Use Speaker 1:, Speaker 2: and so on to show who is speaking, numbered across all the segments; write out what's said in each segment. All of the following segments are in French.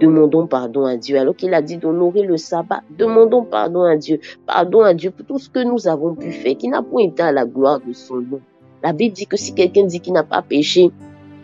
Speaker 1: demandons pardon à Dieu. Alors qu'il a dit d'honorer le sabbat, demandons pardon à Dieu. Pardon à Dieu pour tout ce que nous avons pu faire, qui n'a point été à la gloire de son nom. La Bible dit que si quelqu'un dit qu'il n'a pas péché,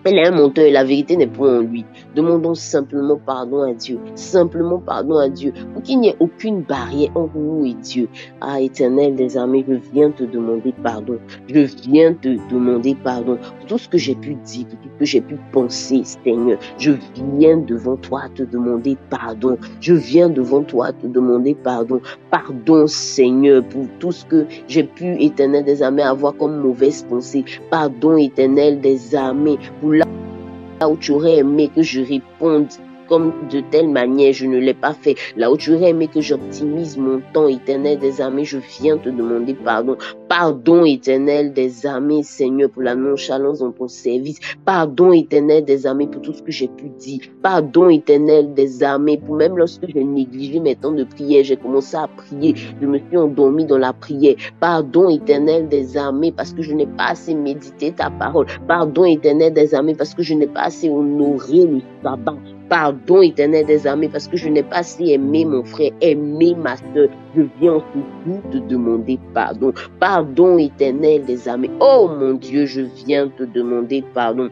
Speaker 1: elle est un menteur et la vérité n'est point en lui. Demandons simplement pardon à Dieu. Simplement pardon à Dieu. Pour qu'il n'y ait aucune barrière entre nous et Dieu. Ah, Éternel des armées, je viens te demander pardon. Je viens te demander pardon pour tout ce que j'ai pu dire, pour tout ce que j'ai pu penser, Seigneur. Je viens devant toi te demander pardon. Je viens devant toi te demander pardon. Pardon, Seigneur, pour tout ce que j'ai pu, Éternel des armées, avoir comme mauvaise pensée. Pardon, Éternel des armées, pour là où tu aurais aimé que je réponde comme de telle manière, je ne l'ai pas fait. Là où tu aurais aimé que j'optimise mon temps, Éternel des armées, je viens te demander pardon. Pardon, Éternel des armées, Seigneur, pour la nonchalance dans ton service. Pardon, Éternel des armées, pour tout ce que j'ai pu dire. Pardon, Éternel des armées, pour même lorsque j'ai négligé mes temps de prière, j'ai commencé à prier, je me suis endormi dans la prière. Pardon, Éternel des armées, parce que je n'ai pas assez médité ta parole. Pardon, Éternel des armées, parce que je n'ai pas assez honoré le sabbat. Pardon, Éternel des armées, parce que je n'ai pas assez aimé mon frère, aimé ma soeur. Je viens en tout te demander pardon. Pardon, Éternel des armées. Oh mon Dieu, je viens te demander pardon.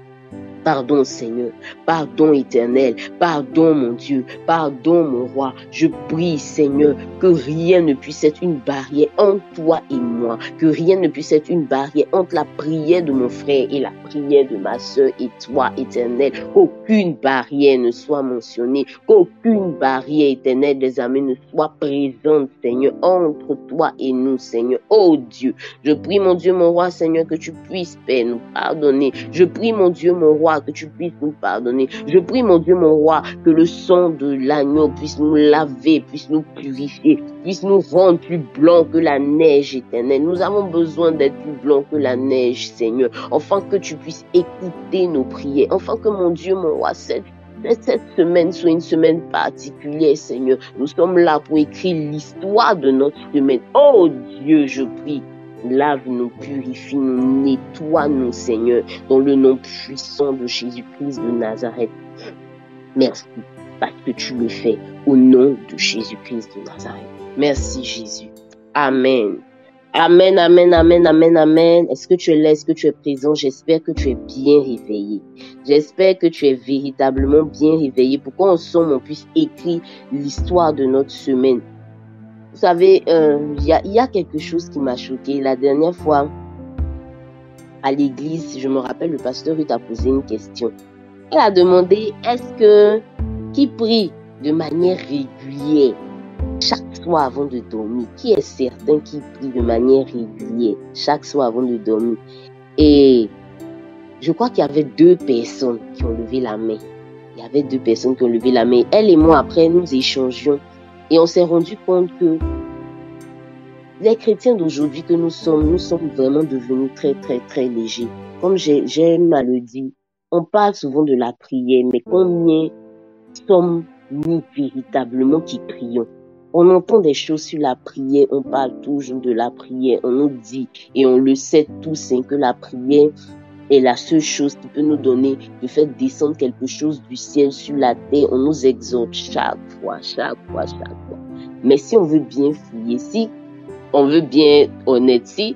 Speaker 1: Pardon, Seigneur. Pardon, Éternel. Pardon, mon Dieu. Pardon, mon roi. Je prie, Seigneur, que rien ne puisse être une barrière entre toi et moi. Que rien ne puisse être une barrière entre la prière de mon frère et la prière de ma soeur et toi, Éternel. Qu'aucune barrière ne soit mentionnée. Qu'aucune barrière, Éternel des armées, ne soit présente, Seigneur, entre toi et nous, Seigneur. Oh Dieu, je prie, mon Dieu, mon roi, Seigneur, que tu puisses, Père, nous pardonner. Je prie, mon Dieu, mon roi, que tu puisses nous pardonner. Je prie, mon Dieu, mon roi, que le sang de l'agneau puisse nous laver, puisse nous purifier, puisse nous rendre plus blancs que la neige, Éternelle. Nous avons besoin d'être plus blancs que la neige, Seigneur. Enfin que tu puisses écouter nos prières. Enfin que, mon Dieu, mon roi, cette semaine soit une semaine particulière, Seigneur. Nous sommes là pour écrire l'histoire de notre semaine. Oh Dieu, je prie. Lave-nous, purifie-nous, nettoie-nous, Seigneur, dans le nom puissant de Jésus-Christ de Nazareth. Merci, parce que tu le fais au nom de Jésus-Christ de Nazareth. Merci, Jésus. Amen. Amen, amen, amen, amen, amen. Est-ce que tu es là? Est-ce que tu es présent? J'espère que tu es bien réveillé. J'espère que tu es véritablement bien réveillé pour qu'ensemble on puisse écrire l'histoire de notre semaine. Vous savez, il y a quelque chose qui m'a choqué. La dernière fois, à l'église, je me rappelle, le pasteur t'a posé une question. Elle a demandé, est-ce que qui prie de manière régulière chaque soir avant de dormir? Qui est certain qui prie de manière régulière chaque soir avant de dormir? Et je crois qu'il y avait 2 personnes qui ont levé la main. Il y avait 2 personnes qui ont levé la main. Elle et moi, après, nous échangions. Et on s'est rendu compte que les chrétiens d'aujourd'hui que nous sommes vraiment devenus très, très, très légers. Comme j'aime à le dire, on parle souvent de la prière, mais combien sommes-nous véritablement qui prions? On entend des choses sur la prière, on parle toujours de la prière, on nous dit, et on le sait tous, que la prière est la seule chose qui peut nous donner, de faire descendre quelque chose du ciel sur la terre. On nous exhorte chaque fois. Mais si on veut bien fouiller, si on veut bien honnête, si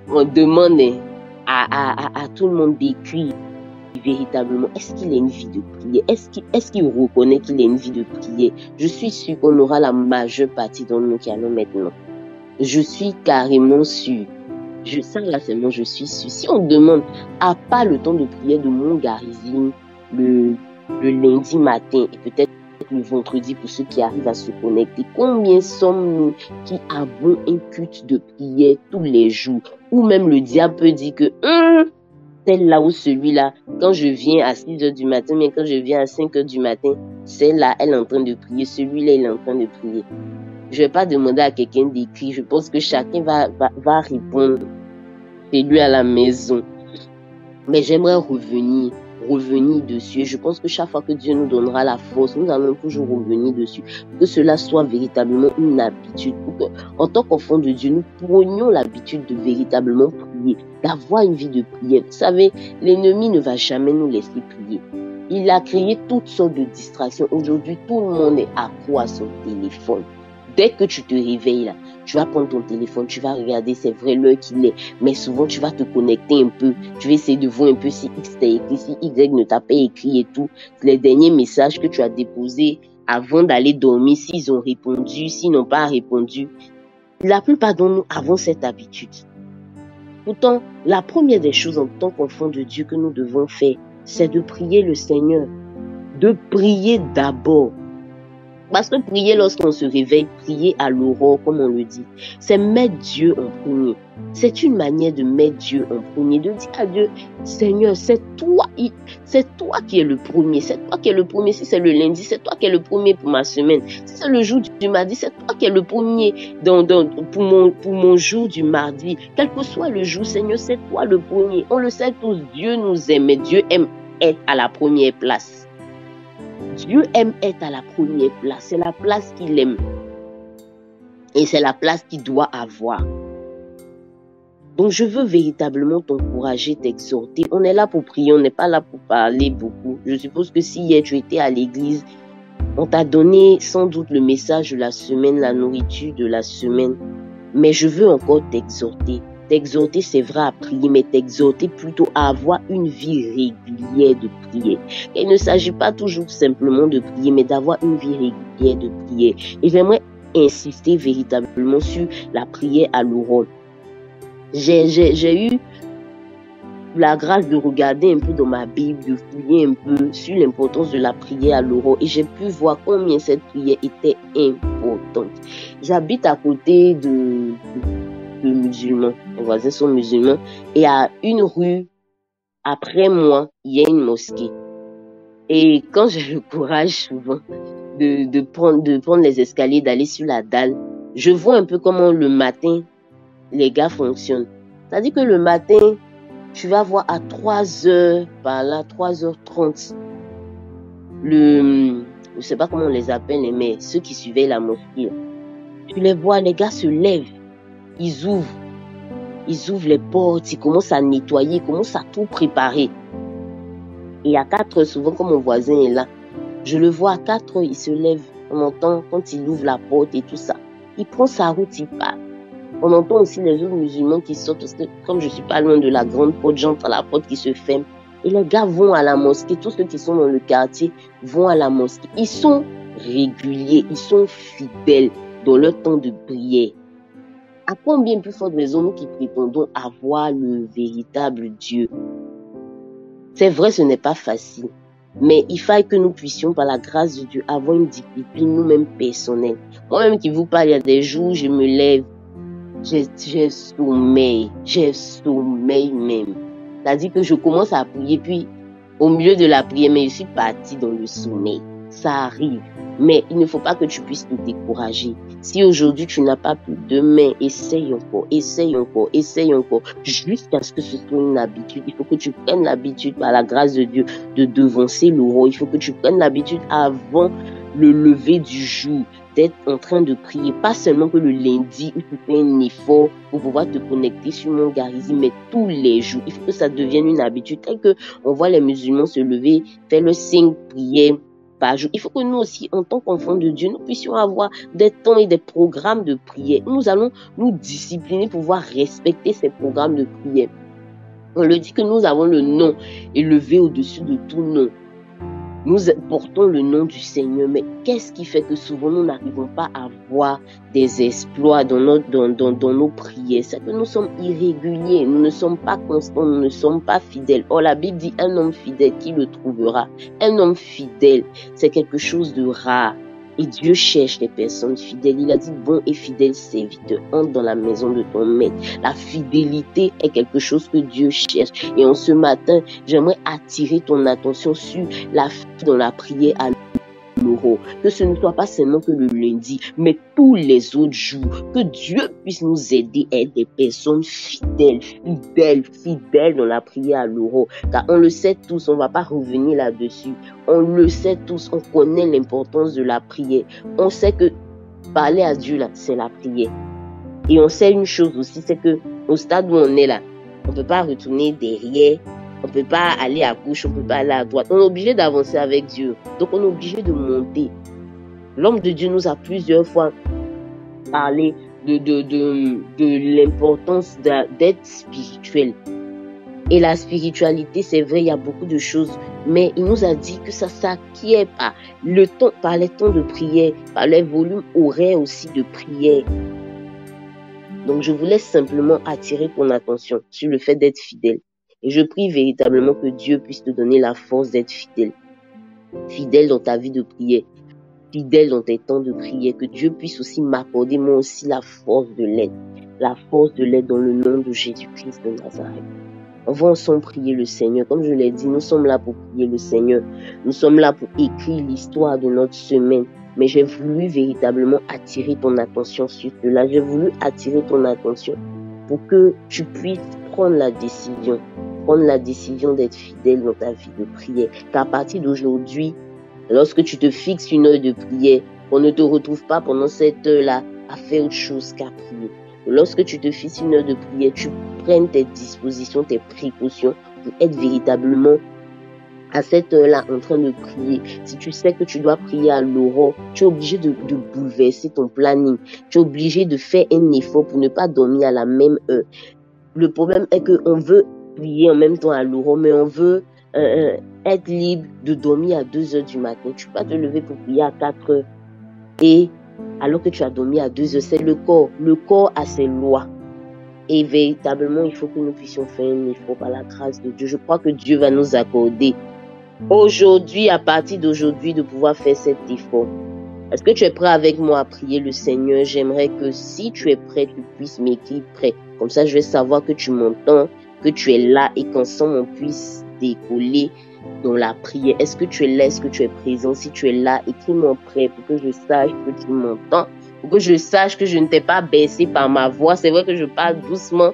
Speaker 1: on demande à tout le monde d'écrire véritablement, est-ce qu'il a une vie de prière? Est-ce qu'il reconnaît qu'il a une vie de prière? Je suis sûre qu'on aura la majeure partie d'entre nous qui allons maintenant. Je suis carrément sûre. Ça là seulement, je suis sûre. Si on demande à pas le temps de prière de mon garizine le lundi matin et peut-être le vendredi pour ceux qui arrivent à se connecter, combien sommes-nous qui avons un culte de prière tous les jours? Ou même le diable peut dire que celle-là ou celui-là, quand je viens à 6h du matin, mais quand je viens à 5h du matin, celle-là, elle est en train de prier, celui-là, il est en train de prier. Je vais pas demander à quelqu'un d'écrire, je pense que chacun va répondre. C'est lui à la maison. Mais j'aimerais revenir dessus. Et je pense que chaque fois que Dieu nous donnera la force, nous allons toujours revenir dessus. Pour que cela soit véritablement une habitude. Pour que, en tant qu'enfant de Dieu, nous prenions l'habitude de véritablement prier, d'avoir une vie de prière. Vous savez, l'ennemi ne va jamais nous laisser prier. Il a créé toutes sortes de distractions. Aujourd'hui, tout le monde est accro à son téléphone. Dès que tu te réveilles là, tu vas prendre ton téléphone, tu vas regarder, c'est vrai l'heure qu'il est, mais souvent tu vas te connecter un peu, tu vas essayer de voir un peu si X t'a écrit, si Y ne t'a pas écrit et tout. Les derniers messages que tu as déposés avant d'aller dormir, s'ils ont répondu, s'ils n'ont pas répondu. La plupart d'entre nous avons cette habitude. Pourtant, la première des choses en tant qu'enfant de Dieu que nous devons faire, c'est de prier le Seigneur. De prier d'abord. Parce que prier lorsqu'on se réveille, prier à l'aurore, comme on le dit, c'est mettre Dieu en premier. C'est une manière de mettre Dieu en premier, de dire à Dieu, Seigneur, c'est toi qui es le premier, c'est toi qui es le premier. Si c'est le lundi, c'est toi qui es le premier pour ma semaine. Si c'est le jour du mardi, c'est toi qui es le premier pour mon jour du mardi. Quel que soit le jour, Seigneur, c'est toi le premier. On le sait tous, Dieu nous aime, mais Dieu aime être à la première place. Dieu aime être à la première place. C'est la place qu'il aime. Et c'est la place qu'il doit avoir. Donc, je veux véritablement t'encourager, t'exhorter. On est là pour prier, on n'est pas là pour parler beaucoup. Je suppose que si hier tu étais à l'église, on t'a donné sans doute le message de la semaine, la nourriture de la semaine. Mais je veux encore t'exhorter. T'exhorter, c'est vrai, à prier, mais t'exhorter plutôt à avoir une vie régulière de prière. Il ne s'agit pas toujours simplement de prier, mais d'avoir une vie régulière de prière. Et j'aimerais insister véritablement sur la prière à l'aurore. J'ai eu la grâce de regarder un peu dans ma Bible, de fouiller un peu sur l'importance de la prière à l'aurore, et j'ai pu voir combien cette prière était importante. J'habite à côté de musulmans, mes voisins sont musulmans, et à une rue après moi, il y a une mosquée. Et quand j'ai le courage souvent de prendre les escaliers, d'aller sur la dalle, je vois un peu comment le matin les gars fonctionnent. C'est-à-dire que le matin, tu vas voir à 3h, par là, 3h30, je sais pas comment on les appelle, mais ceux qui suivaient la mosquée, tu les vois, les gars se lèvent, ils ouvrent les portes, ils commencent à nettoyer, ils commencent à tout préparer. Et à 4h, souvent, comme mon voisin est là, je le vois à 4h, il se lève, on entend quand il ouvre la porte et tout ça. Il prend sa route, il part. On entend aussi les autres musulmans qui sortent, parce que comme je suis pas loin de la grande porte, j'entre à la porte qui se ferme. Et les gars vont à la mosquée, tous ceux qui sont dans le quartier vont à la mosquée. Ils sont réguliers, ils sont fidèles dans leur temps de prière. À combien plus forte raison nous qui prétendons avoir le véritable Dieu? C'est vrai, ce n'est pas facile. Mais il faut que nous puissions, par la grâce de Dieu, avoir une discipline nous-mêmes personnelle. Moi-même qui vous parle, il y a des jours, je me lève, j'ai sommeil même. C'est-à-dire que je commence à prier, puis au milieu de la prière, mais je suis partie dans le sommeil. Ça arrive. Mais il ne faut pas que tu puisses te décourager. Si aujourd'hui tu n'as pas pu, demain, essaye encore, jusqu'à ce que ce soit une habitude. Il faut que tu prennes l'habitude, par la grâce de Dieu, de devancer l'aurore. Il faut que tu prennes l'habitude avant le lever du jour, d'être en train de prier, pas seulement que le lundi où tu fais un effort pour pouvoir te connecter sur mon Garizi, mais tous les jours. Il faut que ça devienne une habitude, tel que on voit les musulmans se lever, faire le 5 prières par jour. Il faut que nous aussi, en tant qu'enfants de Dieu, nous puissions avoir des temps et des programmes de prière. Nous allons nous discipliner pour pouvoir respecter ces programmes de prière. On le dit que nous avons le nom élevé au-dessus de tout nom. Nous portons le nom du Seigneur, mais qu'est-ce qui fait que souvent nous n'arrivons pas à voir des exploits dans nos prières? C'est que nous sommes irréguliers, nous ne sommes pas constants, nous ne sommes pas fidèles. Or, la Bible dit un homme fidèle, qui le trouvera? Un homme fidèle, c'est quelque chose de rare. Et Dieu cherche les personnes fidèles. Il a dit, bon et fidèle serviteur, entre dans la maison de ton maître. La fidélité est quelque chose que Dieu cherche. Et en ce matin, j'aimerais attirer ton attention sur la dans la prière à l'aurore. Que ce ne soit pas seulement que le lundi, mais tous les autres jours. Que Dieu puisse nous aider à être des personnes fidèles dans la prière à l'aurore. Car on le sait tous, on ne va pas revenir là-dessus. On le sait tous, on connaît l'importance de la prière. On sait que parler à Dieu, là, c'est la prière. Et on sait une chose aussi, c'est que au stade où on est là, on ne peut pas retourner derrière. On peut pas aller à gauche, on peut pas aller à droite. On est obligé d'avancer avec Dieu. Donc, on est obligé de monter. L'homme de Dieu nous a plusieurs fois parlé de l'importance d'être spirituel. Et la spiritualité, c'est vrai, il y a beaucoup de choses, mais il nous a dit que ça s'acquiert par les temps de prière, par les volumes horaires aussi de prière. Donc, je voulais simplement attirer ton attention sur le fait d'être fidèle. Et je prie véritablement que Dieu puisse te donner la force d'être fidèle. Fidèle dans ta vie de prière. Fidèle dans tes temps de prière. Que Dieu puisse aussi m'accorder moi aussi la force de l'aide. La force de l'aide dans le nom de Jésus-Christ de Nazareth. On va ensemble prier le Seigneur. Comme je l'ai dit, nous sommes là pour prier le Seigneur. Nous sommes là pour écrire l'histoire de notre semaine. Mais j'ai voulu véritablement attirer ton attention sur cela. J'ai voulu attirer ton attention pour que tu puisses prendre la décision. Prendre la décision d'être fidèle dans ta vie de prière. Qu'à partir d'aujourd'hui, lorsque tu te fixes une heure de prière, on ne te retrouve pas pendant cette heure-là à faire autre chose qu'à prier. Lorsque tu te fixes une heure de prière, tu prennes tes dispositions, tes précautions pour être véritablement à cette heure-là en train de prier. Si tu sais que tu dois prier à l'aurore, tu es obligé de bouleverser ton planning. Tu es obligé de faire un effort pour ne pas dormir à la même heure. Le problème est qu'on veut prier en même temps à l'aurore, mais on veut être libre de dormir à 2 heures du matin. Tu vas te lever pour prier à 4 heures. Et alors que tu as dormi à 2 heures, c'est le corps. Le corps a ses lois. Et véritablement, il faut que nous puissions faire un effort par la grâce de Dieu. Je crois que Dieu va nous accorder aujourd'hui, à partir d'aujourd'hui, de pouvoir faire cet effort. Est-ce que tu es prêt avec moi à prier le Seigneur? J'aimerais que si tu es prêt, tu puisses m'écrire prêt. Comme ça, je vais savoir que tu m'entends, que tu es là et qu'ensemble, on puisse décoller dans la prière. Est-ce que tu es là? Est-ce que tu es présent? Si tu es là, écris-moi prêt pour que je sache que tu m'entends, pour que je sache que je ne t'ai pas baissé par ma voix. C'est vrai que je parle doucement.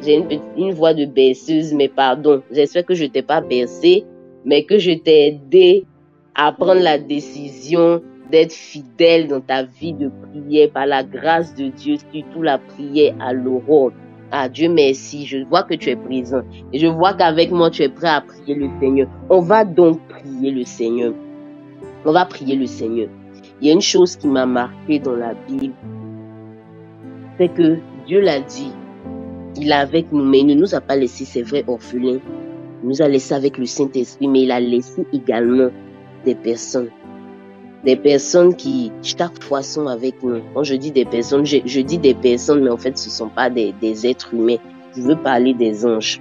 Speaker 1: J'ai une voix de berceuse, mais pardon. J'espère que je ne t'ai pas bercé, mais que je t'ai aidé à prendre la décision d'être fidèle dans ta vie de prière par la grâce de Dieu, surtout la prière à l'aurore. Ah, Dieu merci, je vois que tu es présent et je vois qu'avec moi tu es prêt à prier le Seigneur. On va donc prier le Seigneur. On va prier le Seigneur. Il y a une chose qui m'a marqué dans la Bible, c'est que Dieu l'a dit, il est avec nous, mais il ne nous a pas laissé, c'est vrai, orphelins. Il nous a laissé avec le Saint-Esprit, mais il a laissé également des personnes. Des personnes qui, chaque fois, sont avec nous. Quand je dis des personnes, je dis des personnes, mais en fait, ce ne sont pas des êtres humains. Je veux parler des anges.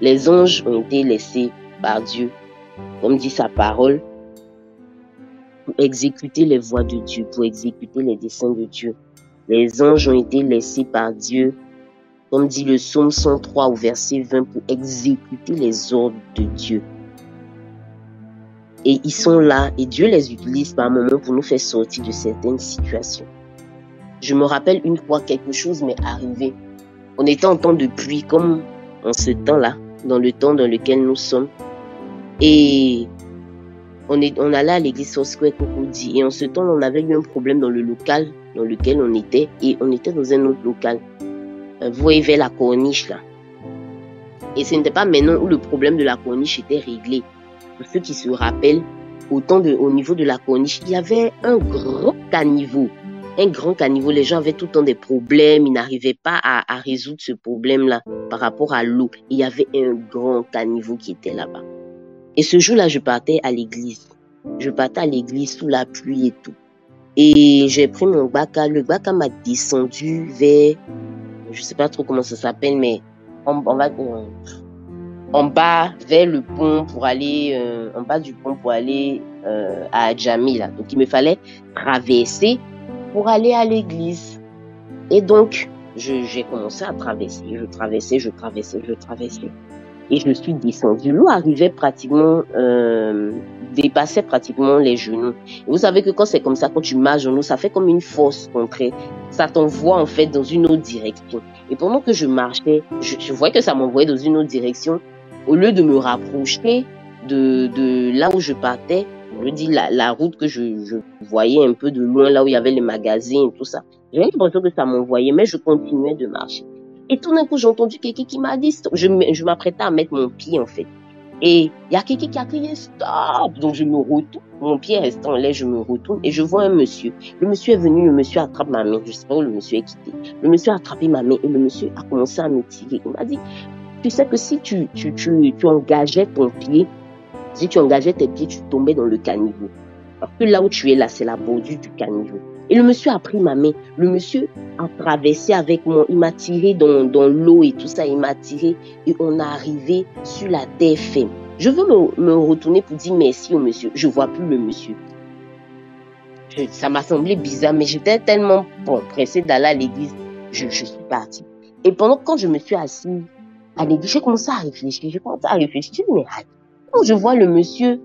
Speaker 1: Les anges ont été laissés par Dieu, comme dit sa parole, pour exécuter les voies de Dieu, pour exécuter les desseins de Dieu. Les anges ont été laissés par Dieu, comme dit le psaume 103 au verset 20, pour exécuter les ordres de Dieu. Et ils sont là, et Dieu les utilise par moments pour nous faire sortir de certaines situations. Je me rappelle une fois quelque chose m'est arrivé. On était en temps de pluie, comme en ce temps-là, dans le temps dans lequel nous sommes. Et on allait à l'église Sosquet Cocody. Et en ce temps, on avait eu un problème dans le local dans lequel on était. Et on était dans un autre local. Vous voyez vers la corniche là. Et ce n'était pas maintenant où le problème de la corniche était réglé. Pour ceux qui se rappellent, au niveau de la corniche, il y avait un grand caniveau. Un grand caniveau. Les gens avaient tout le temps des problèmes. Ils n'arrivaient pas à résoudre ce problème-là par rapport à l'eau. Il y avait un grand caniveau qui était là-bas. Et ce jour-là, je partais à l'église. Je partais à l'église sous la pluie et tout. Et j'ai pris mon baka. Le baka m'a descendu vers, je sais pas trop comment ça s'appelle, mais en bas vers le pont pour aller, en bas du pont pour aller à Adjami là. Donc il me fallait traverser pour aller à l'église. Et donc j'ai commencé à traverser. Je traversais. Et je suis descendue. L'eau arrivait pratiquement, dépassait pratiquement les genoux. Et vous savez que quand c'est comme ça, quand tu marches dans l'eau, ça fait comme une force contraire. Ça t'envoie en fait dans une autre direction. Et pendant que je marchais, je voyais que ça m'envoyait dans une autre direction. Au lieu de me rapprocher de là où je partais, je dis la route que je voyais un peu de loin, là où il y avait les magasins et tout ça. J'ai l'impression que ça m'envoyait, mais je continuais de marcher. Et tout d'un coup, j'ai entendu quelqu'un qui m'a dit, je m'apprêtais à mettre mon pied, en fait. Et il y a quelqu'un qui a crié stop. Donc je me retourne, mon pied reste en l'air, je me retourne et je vois un monsieur. Le monsieur est venu, le monsieur attrape ma main. Je sais pas où le monsieur est quitté. Le monsieur a attrapé ma main et le monsieur a commencé à me tirer. Il m'a dit, tu sais que si tu engageais ton pied, si tu engageais tes pieds, tu tombais dans le caniveau. Parce que là où tu es là, c'est la bordure du caniveau. Et le monsieur a pris ma main. Le monsieur a traversé avec moi. Il m'a tiré dans l'eau et tout ça. Il m'a tiré et on est arrivé sur la terre ferme. Je veux me retourner pour dire merci au monsieur. Je vois plus le monsieur. Ça m'a semblé bizarre, mais j'étais tellement pressée d'aller à l'église. Je suis partie. Et quand je me suis assise à l'église, j'ai commencé à réfléchir. Mais quand je vois le monsieur,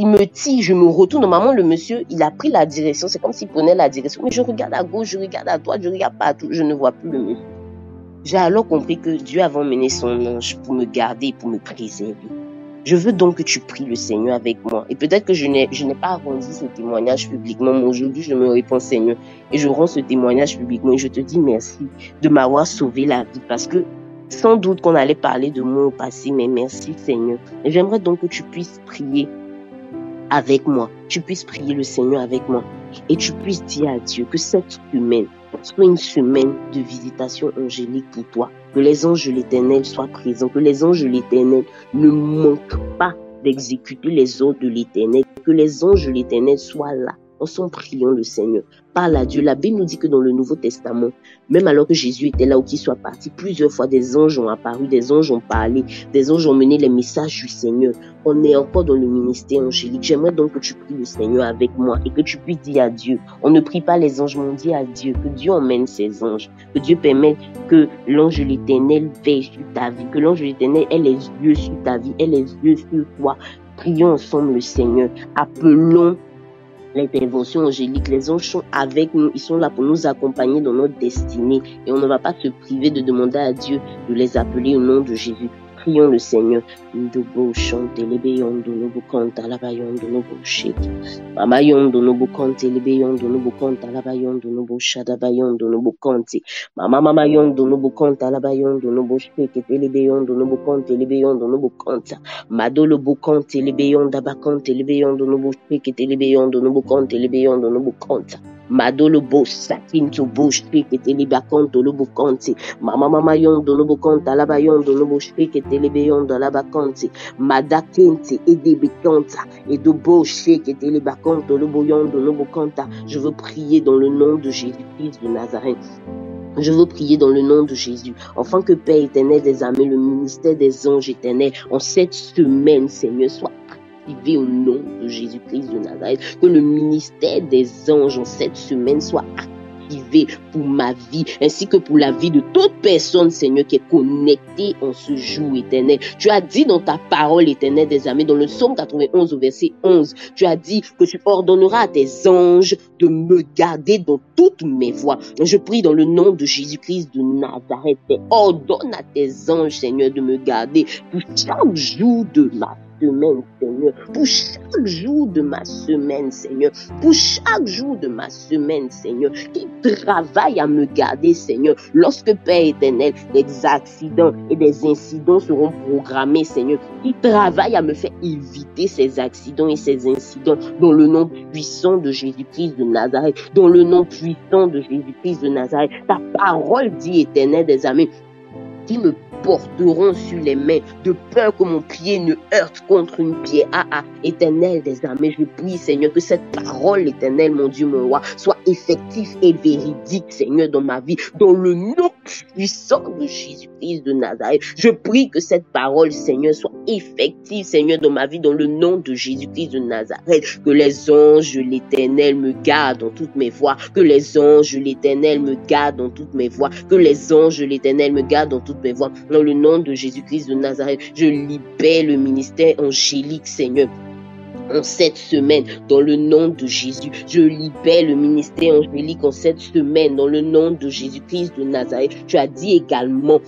Speaker 1: il me tire, je me retourne. Normalement, le monsieur, il a pris la direction. C'est comme s'il prenait la direction. Mais je regarde à gauche, je regarde à droite, je regarde partout. Je ne vois plus le monsieur. J'ai alors compris que Dieu avait emmené son ange pour me garder, pour me préserver. Je veux donc que tu pries le Seigneur avec moi. Et peut-être que je n'ai pas rendu ce témoignage publiquement, mais aujourd'hui, je me réponds, Seigneur, et je rends ce témoignage publiquement. Et je te dis merci de m'avoir sauvé la vie, parce que sans doute qu'on allait parler de moi au passé, mais merci, Seigneur. Et j'aimerais donc que tu puisses prier avec moi, tu puisses prier le Seigneur avec moi et tu puisses dire à Dieu que cette semaine soit une semaine de visitation angélique pour toi, que les anges de l'Éternel soient présents, que les anges de l'Éternel ne manquent pas d'exécuter les ordres de l'Éternel, que les anges de l'Éternel soient là. Ensemble, prions le Seigneur. Parle à Dieu. La Bible nous dit que dans le Nouveau Testament, même alors que Jésus était là ou qu'il soit parti, plusieurs fois des anges ont apparu, des anges ont parlé, des anges ont mené les messages du Seigneur. On est encore dans le ministère angélique. J'aimerais donc que tu pries le Seigneur avec moi et que tu puisses dire à Dieu. On ne prie pas les anges, mais on dit à Dieu que Dieu emmène ses anges, que Dieu permette que l'ange de l'Éternel veille sur ta vie, que l'ange de l'Éternel ait les yeux sur ta vie, ait les yeux sur toi. Prions ensemble le Seigneur. Appelons l'intervention angélique. Les anges sont avec nous, ils sont là pour nous accompagner dans notre destinée et on ne va pas se priver de demander à Dieu de les appeler au nom de Jésus. Prions le Seigneur. Ndobo chante lebeyondo nobo kanta labayondo nobo sheki. Mama yondo nobo kante lebeyondo nobo kanta labayondo nobo shadabayondo nobo kante. Mama yondo nobo kanta labayondo nobo sheki lebeyondo nobo kante lebeyondo nobo kanta. Madolo bo kante lebeyonda bakante lebeyondo nobo sheki lebeyondo nobo kante lebeyondo nobo kanta. Madolo bo sakinto bo sheki lebakanto lobo kante. Mama yondo nobo kanta labayondo nobo sheki lebeyondo labakante. Madakente edebekanta edobo sheki lebakanto lobo yondo nobo kanta. Je veux prier dans le nom de Jésus-Christ de Nazareth. Je veux prier dans le nom de Jésus. Enfin que Père éternel des armées, le ministère des anges éternels, en cette semaine, Seigneur, soit activé au nom de Jésus-Christ de Nazareth. Que le ministère des anges en cette semaine soit activé pour ma vie, ainsi que pour la vie de toute personne, Seigneur, qui est connectée en ce jour éternel. Tu as dit dans ta parole éternelle des armées, dans le psaume 91 au verset 11, tu as dit que tu ordonneras à tes anges de me garder dans toutes mes voies. Je prie dans le nom de Jésus-Christ de Nazareth, ordonne à tes anges, Seigneur, de me garder pour chaque jour de ma semaine, Seigneur, pour chaque jour de ma semaine, Seigneur, pour chaque jour de ma semaine, Seigneur, qui travaille à me garder, Seigneur, lorsque Père éternel, des accidents et des incidents seront programmés, Seigneur, qui travaille à me faire éviter ces accidents et ces incidents dans le nom puissant de Jésus-Christ de Nazareth, dans le nom puissant de Jésus-Christ de Nazareth. Ta parole dit, éternel des armées, qui me porteront sur les mains, de peur que mon pied ne heurte contre une pierre. Éternel des armées, je prie, Seigneur, que cette parole, éternel, mon Dieu, mon roi, soit effective et véridique, Seigneur, dans ma vie, dans le nom puissant de Jésus-Christ de Nazareth. Je prie que cette parole, Seigneur, soit effective, Seigneur, dans ma vie, dans le nom de Jésus-Christ de Nazareth. Que les anges de l'Éternel me gardent dans toutes mes voies, que les anges de l'Éternel me gardent dans toutes mes voies, que les anges de l'Éternel me gardent dans toutes mes voies. Dans le nom de Jésus-Christ de Nazareth, je libère le ministère angélique, Seigneur. En cette semaine, dans le nom de Jésus, je libère le ministère angélique en cette semaine, dans le nom de Jésus-Christ de Nazareth. Tu as dit également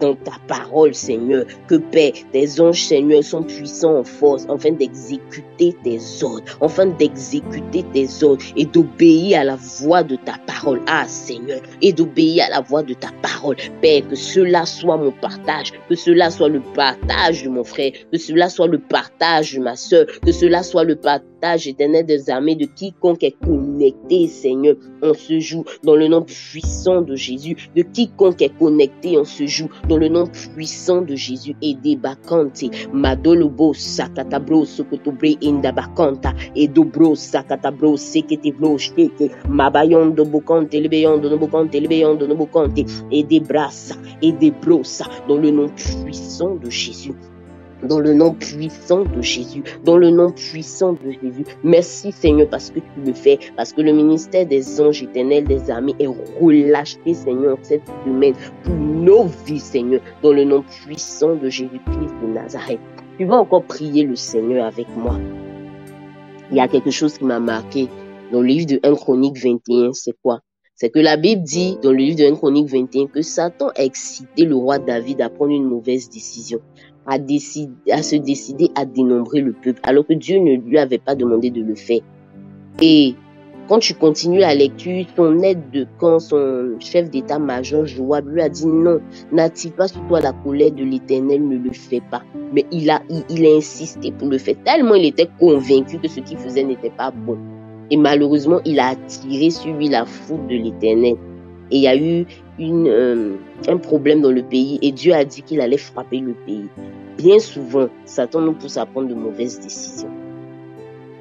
Speaker 1: dans ta parole, Seigneur, que Père, tes anges, Seigneur, sont puissants en force, afin d'exécuter tes ordres, afin d'exécuter tes ordres et d'obéir à la voix de ta parole. Ah, Seigneur, et d'obéir à la voix de ta parole. Père, que cela soit mon partage, que cela soit le partage de mon frère, que cela soit le partage de ma soeur, que cela soit le partage éternel des armées de quiconque est connecté, Seigneur, en ce jour, dans le nom puissant de Jésus, de quiconque est connecté en ce jour, dans le nom puissant de Jésus, et des bakante, madolobo sakatabro sokotobre indabakanta, et dobro sakatabro seketebro shteke, mabayon do bokante, lebeyon do nobokante, lebeyon do nobokante, et des brasa, et des brosa, dans le nom puissant de Jésus. Dans le nom puissant de Jésus, dans le nom puissant de Jésus. Merci Seigneur parce que tu le fais, parce que le ministère des anges éternels des armées est relâché Seigneur cette semaine pour nos vies Seigneur, dans le nom puissant de Jésus-Christ de Nazareth. Tu vas encore prier le Seigneur avec moi. Il y a quelque chose qui m'a marqué dans le livre de 1 Chronique 21, c'est quoi? C'est que la Bible dit dans le livre de 1 Chronique 21 que Satan a excité le roi David à prendre une mauvaise décision, à se décider à dénombrer le peuple, alors que Dieu ne lui avait pas demandé de le faire. Et quand tu continues la lecture, son aide de camp, son chef d'état-major, Joab, lui a dit non, n'attire pas sur toi la colère de l'Éternel, ne le fais pas. Mais il a insisté pour le faire, tellement il était convaincu que ce qu'il faisait n'était pas bon. Et malheureusement, il a attiré sur lui la foudre de l'Éternel. Et il y a eu un problème dans le pays et Dieu a dit qu'il allait frapper le pays. Bien souvent, Satan nous pousse à prendre de mauvaises décisions.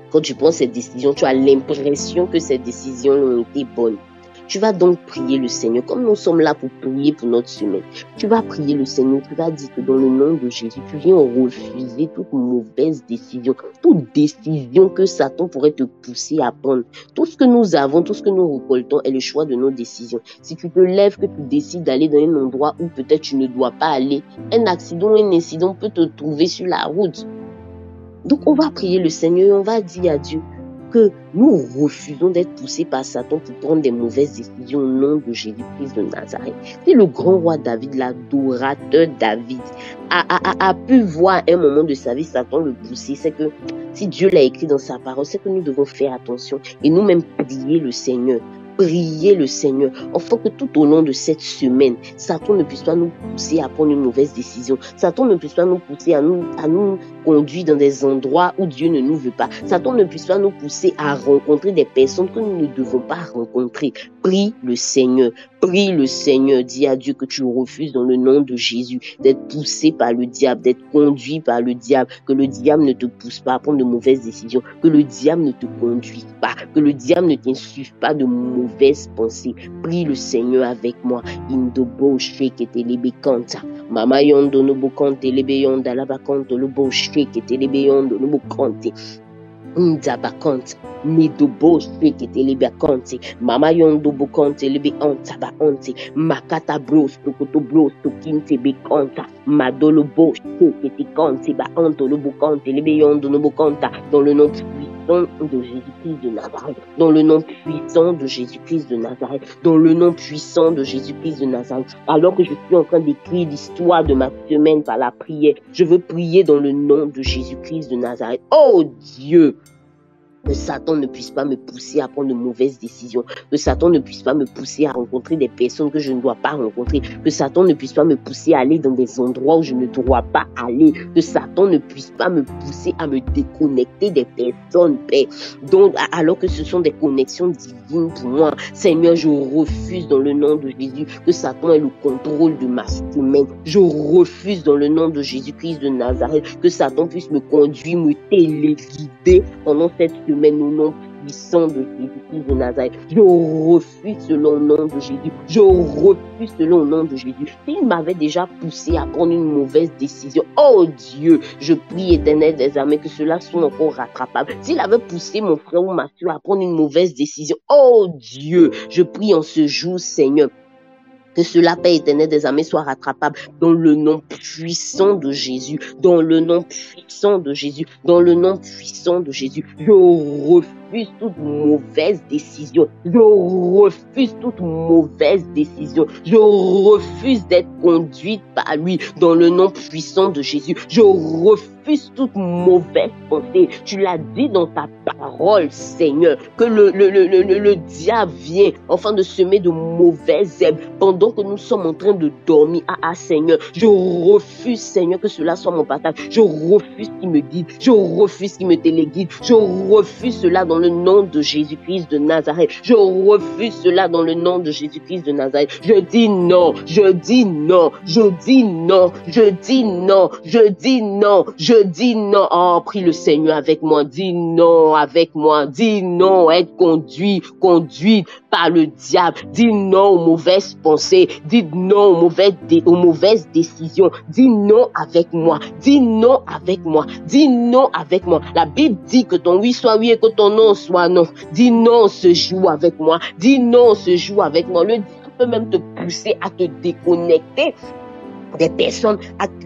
Speaker 1: Quand tu prends cette décision, tu as l'impression que ces décisions ont été bonnes. Tu vas donc prier le Seigneur. Comme nous sommes là pour prier pour notre semaine, tu vas prier le Seigneur. Tu vas dire que dans le nom de Jésus, tu viens refuser toute mauvaise décision, toute décision que Satan pourrait te pousser à prendre. Tout ce que nous avons, tout ce que nous récoltons est le choix de nos décisions. Si tu te lèves, que tu décides d'aller dans un endroit où peut-être tu ne dois pas aller, un accident, un incident peut te trouver sur la route. Donc on va prier le Seigneur et on va dire à Dieu que nous refusons d'être poussés par Satan pour prendre des mauvaises décisions au nom de Jésus-Christ de Nazareth. Si le grand roi David, l'adorateur David, a pu voir à un moment de sa vie Satan le pousser, c'est que si Dieu l'a écrit dans sa parole, c'est que nous devons faire attention et nous-mêmes prier le Seigneur. Prier le Seigneur, afin que tout au long de cette semaine, Satan ne puisse pas nous pousser à prendre une mauvaise décision. Satan ne puisse pas nous pousser à nous conduire dans des endroits où Dieu ne nous veut pas. Satan ne puisse pas nous pousser à rencontrer des personnes que nous ne devons pas rencontrer. Prie le Seigneur. Prie le Seigneur. Dis à Dieu que tu refuses dans le nom de Jésus d'être poussé par le diable, d'être conduit par le diable, que le diable ne te pousse pas à prendre de mauvaises décisions, que le diable ne te conduise pas, que le diable ne t'insuffle pas de mauvaises pensées. Prie le Seigneur avec moi. Indobo shekete lebekanta. Mama yondo no bokante lebeyonda labakanto lobo shekete lebeyondo no bokante. Ndabakante. Midobo shekete lebekante. Mama yondo bokante lebeyonta baante. Makata bros tokoto bros tokinte bekanta. Madolobo shekete kante baanto lobo kante lebeyondo no bokanta. Dans le nom de Jésus-Christ de Nazareth, dans le nom puissant de Jésus-Christ de Nazareth, dans le nom puissant de Jésus-Christ de Nazareth. Alors que je suis en train d'écrire l'histoire de ma semaine par la prière, je veux prier dans le nom de Jésus-Christ de Nazareth. Oh Dieu! Que Satan ne puisse pas me pousser à prendre de mauvaises décisions. Que Satan ne puisse pas me pousser à rencontrer des personnes que je ne dois pas rencontrer. Que Satan ne puisse pas me pousser à aller dans des endroits où je ne dois pas aller. Que Satan ne puisse pas me pousser à me déconnecter des personnes, Père. Donc, alors que ce sont des connexions divines pour moi. Seigneur, je refuse dans le nom de Jésus que Satan ait le contrôle de ma semaine. Je refuse dans le nom de Jésus-Christ de Nazareth que Satan puisse me conduire, me téléguider pendant cette semaine au nom puissant de Jésus-Christ de Nazareth. Je refuse selon le nom de Jésus. Je refuse selon le nom de Jésus. S'il m'avait déjà poussé à prendre une mauvaise décision, oh Dieu, je prie éternel des armées que cela soit encore rattrapable. S'il avait poussé mon frère ou ma soeur à prendre une mauvaise décision, oh Dieu, je prie en ce jour, Seigneur, Que cela, Père éternel des armées, soit rattrapable dans le nom puissant de Jésus, dans le nom puissant de Jésus, dans le nom puissant de Jésus. Je refuse toute mauvaise décision. Je refuse toute mauvaise décision. Je refuse d'être conduite par lui dans le nom puissant de Jésus. Je refuse toute mauvaise pensée. Tu l'as dit dans ta parole, Seigneur, que le diable vient afin de semer de mauvaises herbes pendant que nous sommes en train de dormir. Seigneur, je refuse, Seigneur, que cela soit mon partage. Je refuse qu'il me guide. Je refuse qu'il me téléguide. Je refuse cela dans le nom de Jésus-Christ de Nazareth. Je refuse cela dans le nom de Jésus-Christ de Nazareth. Je dis non. Je dis non. Je dis non. Je dis non. Je dis non. Je dis non. Oh, prie le Seigneur avec moi. Dis non avec moi. Dis non. Être conduite par le diable. Dis non aux mauvaises pensées. Dis non aux mauvaises décisions. Dis non avec moi. Dis non avec moi. Dis non avec moi. La Bible dit que ton oui soit oui et que ton non soit non. Dis non ce jour avec moi. Dis non ce jour avec moi. Le diable peut même te pousser à te déconnecter des personnes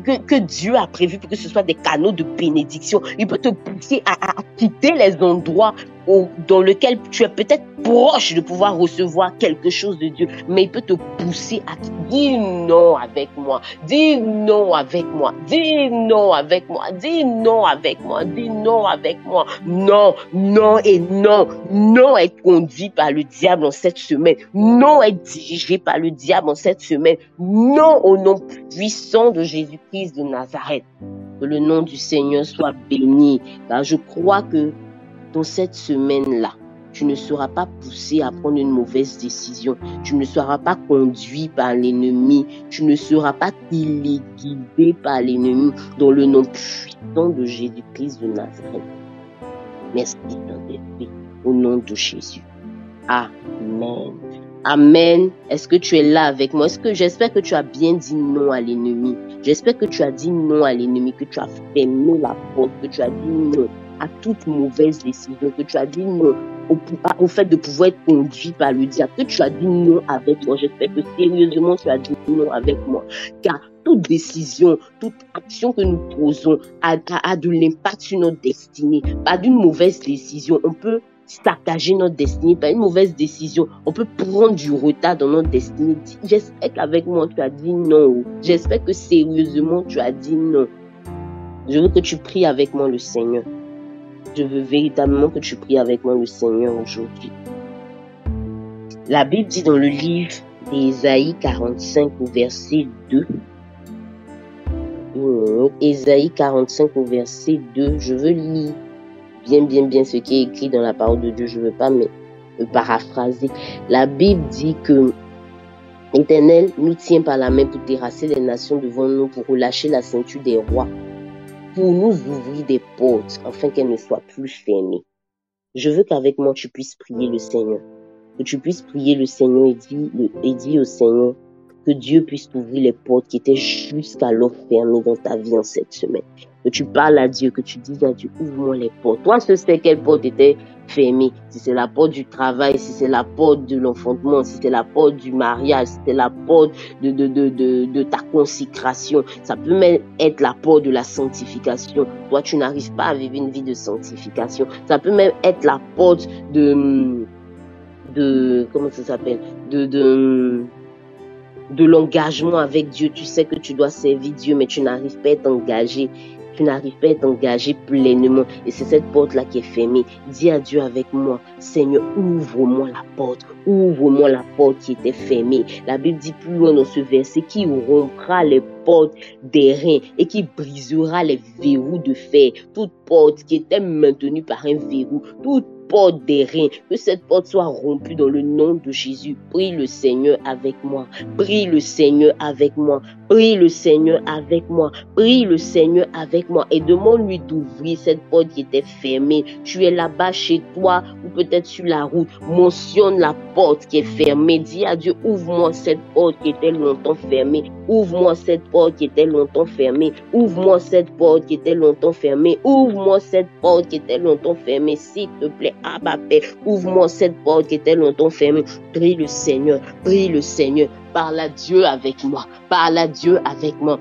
Speaker 1: que Dieu a prévu pour que ce soit des canaux de bénédiction. Il peut te pousser à quitter les endroits dans lesquels tu es peut-être proche de pouvoir recevoir quelque chose de Dieu, mais il peut te pousser à dire non avec moi, dis non avec moi, dis non avec moi, dis non avec moi, dis non avec moi, non, non et non, non être conduit par le diable en cette semaine, non être dirigé par le diable en cette semaine, non au nom puissant de Jésus-Christ de Nazareth. Que le nom du Seigneur soit béni, car je crois que dans cette semaine-là, tu ne seras pas poussé à prendre une mauvaise décision. Tu ne seras pas conduit par l'ennemi. Tu ne seras pas téléguidé par l'ennemi dans le nom puissant de Jésus-Christ de Nazareth. Merci, Saint-Esprit, au nom de Jésus. Amen. Amen. Est-ce que tu es là avec moi? J'espère que tu as bien dit non à l'ennemi. J'espère que tu as dit non à l'ennemi, que tu as fermé la porte, que tu as dit non à toute mauvaise décision, que tu as dit non au fait de pouvoir être conduit par le diable, que tu as dit non avec moi. J'espère que sérieusement tu as dit non avec moi. Car toute décision, toute action que nous posons a de l'impact sur notre destinée. Pas d'une mauvaise décision, on peut saccager notre destinée. Par une mauvaise décision, on peut prendre du retard dans notre destinée. J'espère qu'avec moi tu as dit non. J'espère que sérieusement tu as dit non. Je veux que tu pries avec moi le Seigneur. Je veux véritablement que tu pries avec moi le Seigneur aujourd'hui. La Bible dit dans le livre d'Ésaïe 45 au verset 2. Ésaïe 45 au verset 2. Je veux lire bien ce qui est écrit dans la parole de Dieu. Je ne veux pas me paraphraser. La Bible dit que l'Éternel nous tient par la main pour terrasser les nations devant nous, pour relâcher la ceinture des rois, pour nous ouvrir des portes, afin qu'elles ne soient plus fermées. Je veux qu'avec moi, tu puisses prier le Seigneur. Que tu puisses prier le Seigneur et dire au Seigneur que Dieu puisse t'ouvrir les portes qui étaient jusqu'alors fermées dans ta vie en cette semaine. Que tu parles à Dieu, que tu dises à Dieu, ouvre-moi les portes. Toi, je sais quelle porte était fermée. Si c'est la porte du travail, si c'est la porte de l'enfantement, si c'est la porte du mariage, si c'est la porte de ta consécration. Ça peut même être la porte de la sanctification. Toi, tu n'arrives pas à vivre une vie de sanctification. Ça peut même être la porte comment ça s'appelle? De l'engagement avec Dieu. Tu sais que tu dois servir Dieu, mais tu n'arrives pas à t'engager. Tu n'arrives pas à t'engager pleinement. Et c'est cette porte-là qui est fermée. Dis à Dieu avec moi, Seigneur, ouvre-moi la porte. Ouvre-moi la porte qui était fermée. La Bible dit plus loin dans ce verset, qui rompra les portes des reins et qui brisera les verrous de fer. Toute porte qui était maintenue par un verrou, toute porte des reins, que cette porte soit rompue dans le nom de Jésus. Prie le Seigneur avec moi. Prie le Seigneur avec moi. Prie le Seigneur avec moi. Prie le Seigneur avec moi et demande-lui d'ouvrir cette porte qui était fermée. Tu es là-bas chez toi ou peut-être sur la route. Mentionne la porte qui est fermée. Dis à Dieu, ouvre-moi cette porte qui était longtemps fermée. Ouvre-moi cette porte qui était longtemps fermée. Ouvre-moi cette porte qui était longtemps fermée. Ouvre-moi cette porte qui était longtemps fermée. S'il te plaît, Abba Père, ouvre-moi cette porte qui était longtemps fermée. Prie le Seigneur, parle à Dieu avec moi, parle à Dieu avec moi.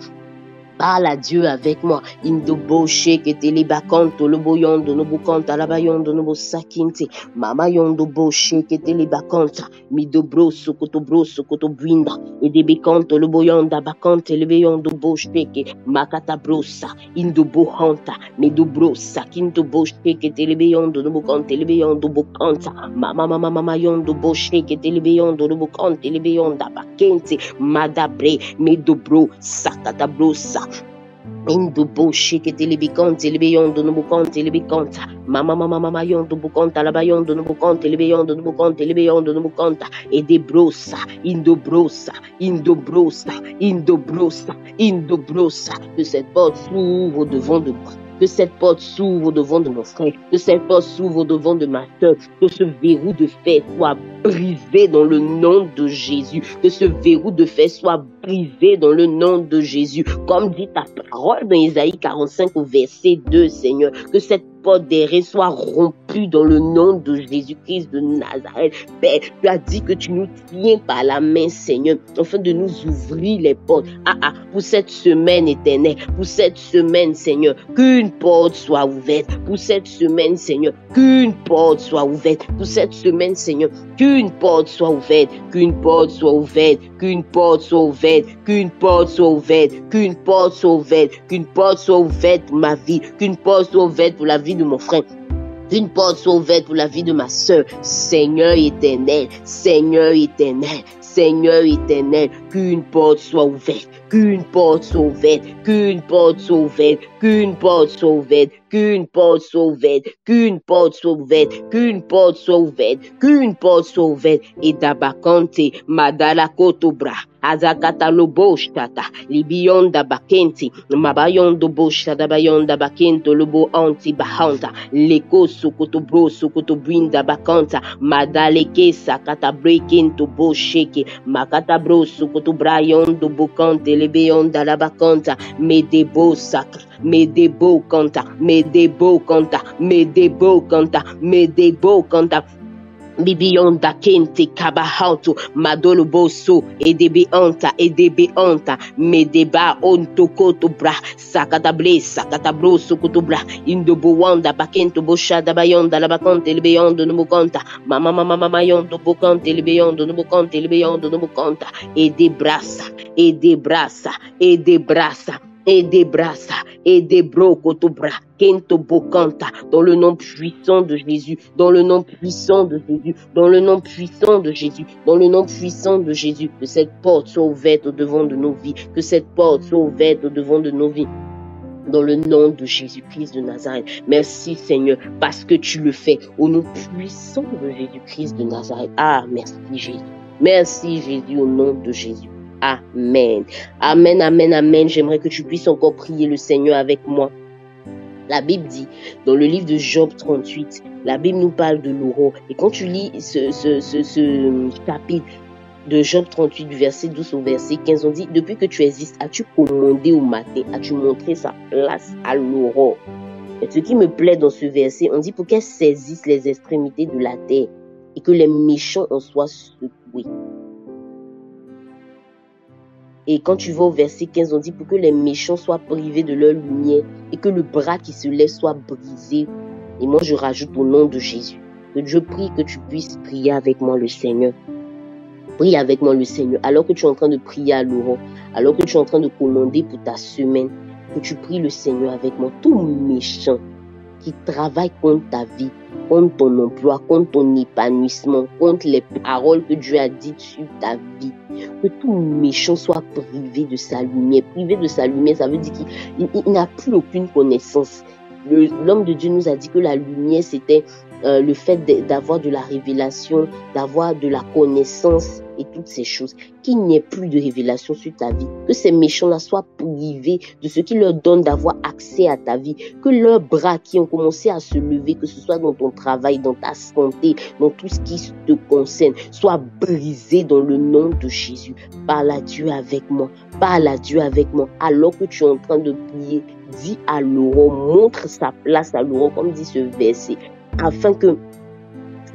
Speaker 1: Parle à Dieu avec moi. Indobo shake tele bakanto lobo yondo nobo kanta laba yondo nobo sakinte. Mama yondo bo shake tele bakanta. Mido broso koto brinda. Edebe kanto lobo yonda bakante lebe yondo bo shake. Makata brosa. Indobo hanta. Mido brosa. Kinto bo shake tele yondo nobo kante lebe yondo bo kanta. Mama yondo bo shake tele yondo nobo kante lebe yonda bakente. Madabre. Mido bro. Sakata brosa. Indubo shake telebicante lebeyondo no buconte lebicanta mama yondo buconta la bayondo no buconte lebeyondo no buconte lebeyondo no buconta e de brossa indobrossa que cette porte s'ouvre devant de moi. Que cette porte s'ouvre devant de mon frère, que cette porte s'ouvre devant de ma soeur, que ce verrou de fer soit brisé dans le nom de Jésus, que ce verrou de fer soit brisé dans le nom de Jésus, comme dit ta parole dans Isaïe 45 au verset 2, Seigneur, que cette porte des reins soit rompue dans le nom de Jésus-Christ de Nazareth. Père, tu as dit que tu nous tiens par la main, Seigneur, afin de nous ouvrir les portes. Pour cette semaine éternelle, pour cette semaine, Seigneur, qu'une porte soit ouverte. Pour cette semaine, Seigneur, qu'une porte soit ouverte. Pour cette semaine, Seigneur, qu'une porte soit ouverte. Qu'une porte soit ouverte. Qu'une porte soit ouverte. Qu'une porte soit ouverte. Qu'une porte soit ouverte. Qu'une porte soit ouverte pour ma vie. Qu'une porte soit ouverte pour la vie de mon frère. Qu'une porte soit ouverte pour la vie de ma soeur. Seigneur éternel, Seigneur éternel, Seigneur éternel, qu'une porte soit ouverte, qu'une porte soit ouverte, qu'une porte soit ouverte, qu'une porte soit ouverte, qu'une porte soit ouverte, qu'une porte soit ouverte, qu'une porte soit ouverte, qu'une porte soit ouverte, et d'abakante, madala kotobra. Azakata lobo shtata, libion da bakenti, mabayon do bosha da bayon da bakento lobo anti bahanta, leko sokoto bro sokoto brinda bakanta, madaleke sakata breaking to bo shake, makata bro sokoto brayon do bokante, lebeyon da la bakanta, medebo sakra, medebo kanta, medebo kanta, medebo kanta, medebo kanta. Bibionda kente kabahanto madolo boso edebe anta medeba onto koto bra sakata bro sokoto bra indobo wanda bakento boshada bayonda la bakante lebeyondo no mukonta mama yondo bokante lebeyondo no mukonte lebeyondo no mukonta et des brasa et des brocotobra, kento bokanta, dans le nom puissant de Jésus, dans le nom puissant de Jésus, dans le nom puissant de Jésus, dans le nom puissant de Jésus, que cette porte soit ouverte au devant de nos vies, que cette porte soit ouverte au devant de nos vies. Dans le nom de Jésus-Christ de Nazareth. Merci Seigneur, parce que tu le fais au nom puissant de Jésus-Christ de Nazareth. Ah, merci Jésus. Merci Jésus, au nom de Jésus. Amen. Amen, amen, amen. J'aimerais que tu puisses encore prier le Seigneur avec moi. La Bible dit, dans le livre de Job 38, la Bible nous parle de l'aurore. Et quand tu lis ce chapitre de Job 38, du verset 12 au verset 15, on dit, depuis que tu existes, as-tu commandé au matin, as-tu montré sa place à l'aurore? Et ce qui me plaît dans ce verset, on dit pour qu'elle saisisse les extrémités de la terre et que les méchants en soient secoués. Et quand tu vas au verset 15, on dit pour que les méchants soient privés de leur lumière et que le bras qui se lève soit brisé. Et moi, je rajoute au nom de Jésus. Que je prie que tu puisses prier avec moi le Seigneur. Prie avec moi le Seigneur. Alors que tu es en train de prier à l'aurore, alors que tu es en train de commander pour ta semaine, que tu pries le Seigneur avec moi. Tout méchant qui travaille contre ta vie, contre ton emploi, contre ton épanouissement, contre les paroles que Dieu a dites sur ta vie. Que tout méchant soit privé de sa lumière. Privé de sa lumière, ça veut dire qu'il n'a plus aucune connaissance. L'homme de Dieu nous a dit que la lumière, c'était le fait d'avoir de la révélation, d'avoir de la connaissance et toutes ces choses. Qu'il n'y ait plus de révélation sur ta vie. Que ces méchants-là soient privés de ce qui leur donne d'avoir accès à ta vie. Que leurs bras qui ont commencé à se lever, que ce soit dans ton travail, dans ta santé, dans tout ce qui te concerne, soient brisés dans le nom de Jésus. Parle à Dieu avec moi. Parle à Dieu avec moi. Alors que tu es en train de prier, dis à l'aurore, montre sa place à l'aurore, comme dit ce verset, afin que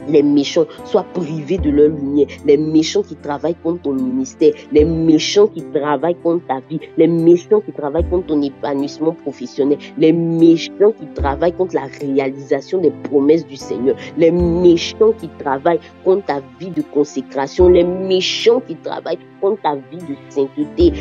Speaker 1: Les méchants soient privés de leur lumière. Les méchants qui travaillent contre ton ministère. Les méchants qui travaillent contre ta vie. Les méchants qui travaillent contre ton épanouissement professionnel. Les méchants qui travaillent contre la réalisation des promesses du Seigneur. Les méchants qui travaillent contre ta vie de consécration. Les méchants qui travaillent contre ta vie de sainteté.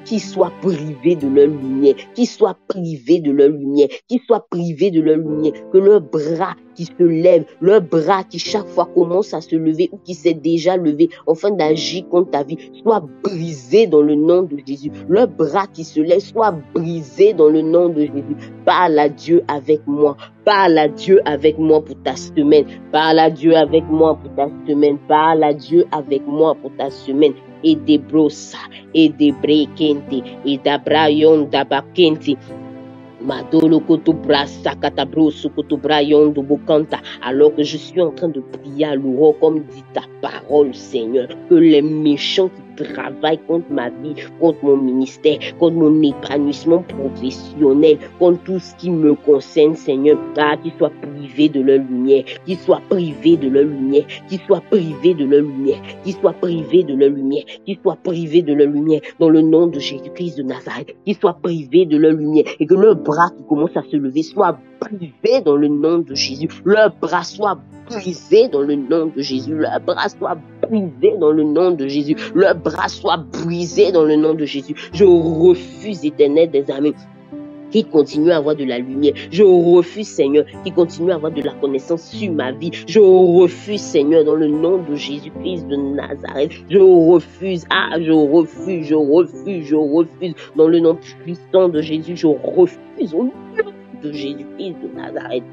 Speaker 1: Qu'ils soient privés de leur lumière. Qu'ils soient privés de leur lumière. Qu'ils soient privés de leur lumière. Que leur bras qui se lève, leur bras qui chaque fois commence à se lever ou qui s'est déjà levé afin d'agir contre ta vie, soit brisé dans le nom de Jésus. Leur bras qui se lève, soit brisé dans le nom de Jésus. Parle à Dieu avec moi. Parle à Dieu avec moi pour ta semaine. Parle à Dieu avec moi pour ta semaine. Parle à Dieu avec moi pour ta semaine. Et des brossa, et des brekente, et d'abrayon dabakente. Madolo koto brasa katabroso koto brayon do bokanta. Alors que je suis en train de prier à l'ouro comme dit ta parole, Seigneur, que les méchants qui travaillent contre ma vie, contre mon ministère, contre mon épanouissement professionnel, contre tout ce qui me concerne, Seigneur, qu'ils soient privés de leur lumière, qu'ils soient privés de leur lumière, qu'ils soient privés de leur lumière, qu'ils soient privés de leur lumière, qu'ils soient privés de leur lumière, dans le nom de Jésus-Christ de Nazareth, qu'ils soient privés de leur lumière et que leur bras qui commence à se lever soit brisé dans le nom de Jésus, leur bras soit brisé dans le nom de Jésus, leur bras soit brisé dans le nom de Jésus, leur bras soit brisé dans le nom de Jésus. Je refuse, Éternel des armées, qui continue à avoir de la lumière. Je refuse, Seigneur, qui continue à avoir de la connaissance sur ma vie. Je refuse, Seigneur, dans le nom de Jésus-Christ de Nazareth. Je refuse, je refuse, dans le nom puissant de Jésus, je refuse au nom de Jésus-Christ de Nazareth.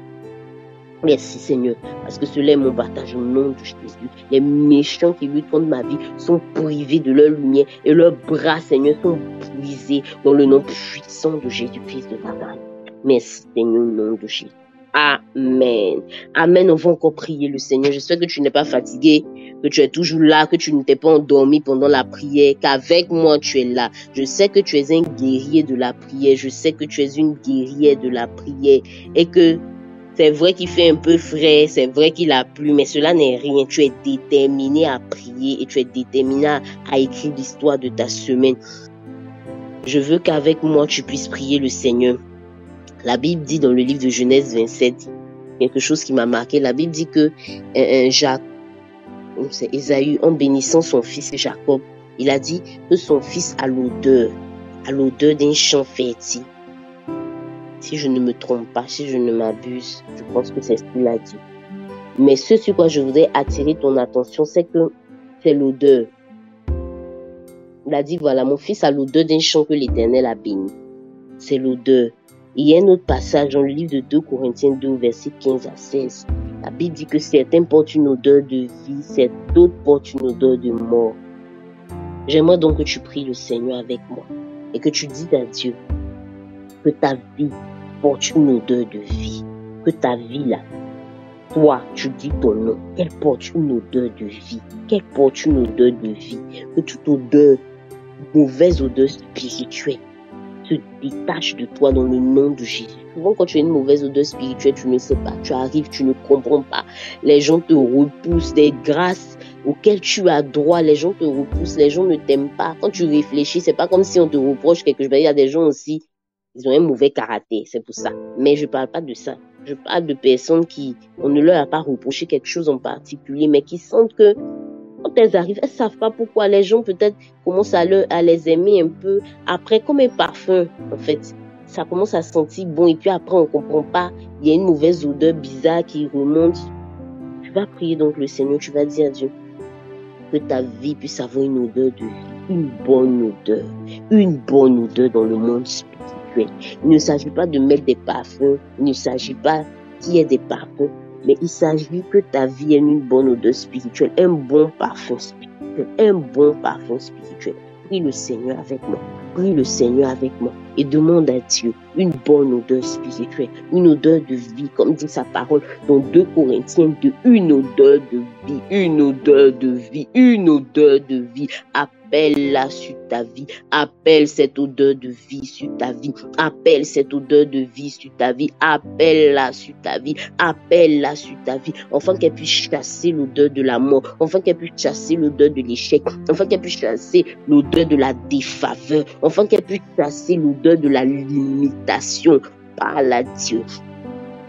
Speaker 1: Merci Seigneur, parce que cela est mon partage au nom de Jésus. Les méchants qui luttent contre ma vie sont privés de leur lumière et leurs bras, Seigneur, sont brisés dans le nom puissant de Jésus-Christ de Nazareth. Merci Seigneur au nom de Jésus. Amen. Amen. On va encore prier le Seigneur. Je sais que tu n'es pas fatigué, que tu es toujours là, que tu ne t'es pas endormi pendant la prière, qu'avec moi tu es là. Je sais que tu es un guerrier de la prière. Je sais que tu es une guerrière de la prière et que c'est vrai qu'il fait un peu frais, c'est vrai qu'il a plu, mais cela n'est rien. Tu es déterminé à prier et tu es déterminé à écrire l'histoire de ta semaine. Je veux qu'avec moi, tu puisses prier le Seigneur. La Bible dit dans le livre de Genèse 27, quelque chose qui m'a marqué. La Bible dit que c'est Ésaü, en bénissant son fils Jacob, il a dit que son fils a l'odeur d'un champ fertile. Si je ne me trompe pas, si je ne m'abuse, je pense que c'est ce qu'il a dit. Mais ce sur quoi je voudrais attirer ton attention, c'est que c'est l'odeur. Il a dit, voilà, mon fils a l'odeur d'un champ que l'Éternel a béni. C'est l'odeur. Il y a un autre passage dans le livre de 2 Corinthiens 2, versets 15 à 16. La Bible dit que certains portent une odeur de vie, d'autres portent une odeur de mort. J'aimerais donc que tu pries le Seigneur avec moi et que tu dises à Dieu que ta vie porte une odeur de vie, que ta vie là, toi, tu dis ton nom, qu'elle porte une odeur de vie, qu'elle porte une odeur de vie, que toute odeur, mauvaise odeur spirituelle, se détache de toi dans le nom de Jésus. Souvent, quand tu as une mauvaise odeur spirituelle, tu ne sais pas, tu arrives, tu ne comprends pas, les gens te repoussent, des grâces auxquelles tu as droit, les gens te repoussent, les gens ne t'aiment pas. Quand tu réfléchis, c'est pas comme si on te reproche quelque chose. Il y a des gens aussi, ils ont un mauvais caractère, c'est pour ça. Mais je parle pas de ça. Je parle de personnes qui, on ne leur a pas reproché quelque chose en particulier, mais qui sentent que quand elles arrivent, elles savent pas pourquoi. Les gens peut-être commencent à les aimer un peu. Après, comme un parfum, en fait, ça commence à sentir bon et puis après on comprend pas. Il y a une mauvaise odeur bizarre qui remonte. Tu vas prier donc le Seigneur, tu vas dire à Dieu que ta vie puisse avoir une odeur de vie, une bonne odeur dans le monde spirituel. Il ne s'agit pas de mettre des parfums, il ne s'agit pas qu'il y ait des parfums, mais il s'agit que ta vie ait une bonne odeur spirituelle, un bon parfum spirituel, Prie le Seigneur avec moi. Prie le Seigneur avec moi et demande à Dieu une bonne odeur spirituelle, une odeur de vie, comme dit sa parole dans 2 Corinthiens 2, une odeur de vie, une odeur de vie, une odeur de vie. appelle-la sur ta vie. Appelle cette odeur de vie sur ta vie. Appelle cette odeur de vie sur ta vie. Appelle-la sur ta vie. Appelle-la sur ta vie. Enfin qu'elle puisse chasser l'odeur de la mort. Enfin qu'elle puisse chasser l'odeur de l'échec. Enfin qu'elle puisse chasser l'odeur de la défaveur. Enfin qu'elle puisse chasser l'odeur de la limitation. Parle à Dieu.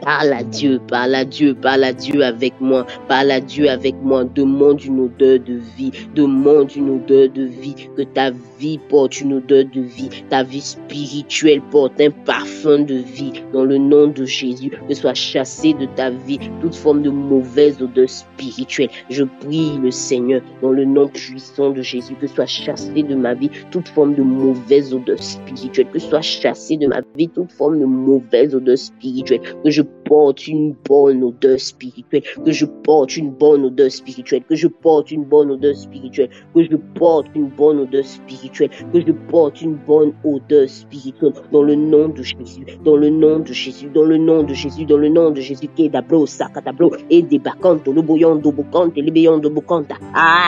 Speaker 1: Parle à Dieu, parle à Dieu, parle à Dieu avec moi, parle à Dieu avec moi, demande une odeur de vie, demande une odeur de vie, que ta vie porte une odeur de vie, ta vie spirituelle porte un parfum de vie, dans le nom de Jésus, que soit chassée de ta vie toute forme de mauvaise odeur spirituelle. Je prie le Seigneur, dans le nom puissant de Jésus, que soit chassée de ma vie toute forme de mauvaise odeur spirituelle, que soit chassée de ma vie toute forme de mauvaise odeur spirituelle, que je porte une bonne odeur spirituelle, que je porte une bonne odeur spirituelle, que je porte une bonne odeur spirituelle, que je porte une bonne odeur spirituelle, que je porte une bonne odeur spirituelle, dans le nom de Jésus, dans le nom de Jésus, dans le nom de Jésus, dans le nom de Jésus, Kedablo, Sakatablo, et des bacantes, le boyon de bocante, les béons de bocanta,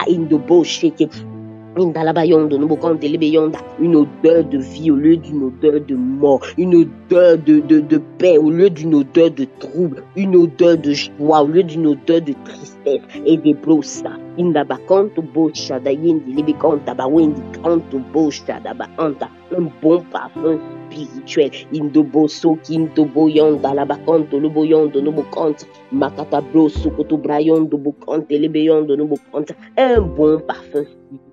Speaker 1: Indobo, shake. Une odeur de vie au lieu d'une odeur de mort, une odeur de paix au lieu d'une odeur de trouble, une odeur de joie au lieu d'une odeur de tristesse et des brosa. Un bon parfum spirituel. Indoboso, Kintoboyonda, la bacanto, le boyon de Nobocante, Macatabro, Sokoto Brayon, de Bocante, les béons de Nobocante. Un bon parfum spirituel.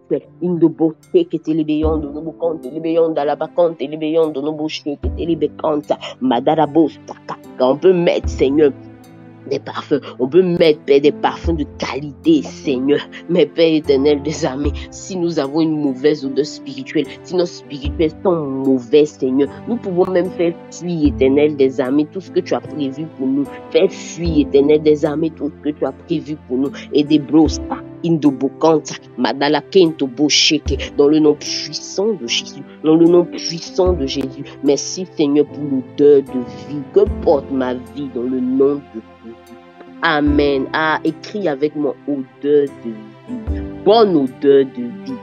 Speaker 1: Indobo, que télébeyon de Nobocante, les béons de la bacante, les béons de Noboche, que télébécante, Madarabos, on peut mettre, Seigneur, des parfums, on peut mettre, Père, des parfums de qualité, Seigneur. Mais Père éternel des armées, si nous avons une mauvaise odeur spirituelle, si nos spirituels sont mauvais, Seigneur, nous pouvons même faire fuir, éternel des armées, tout ce que tu as prévu pour nous. Faire fuir, éternel des armées, tout ce que tu as prévu pour nous. Et des brosta, Indobokanta, Madala Kento Bosheke, dans le nom puissant de Jésus, dans le nom puissant de Jésus. Merci, Seigneur, pour l'odeur de vie que porte ma vie dans le nom de Jésus. Amen. Écris avec moi, odeur de vie. Bonne odeur de vie.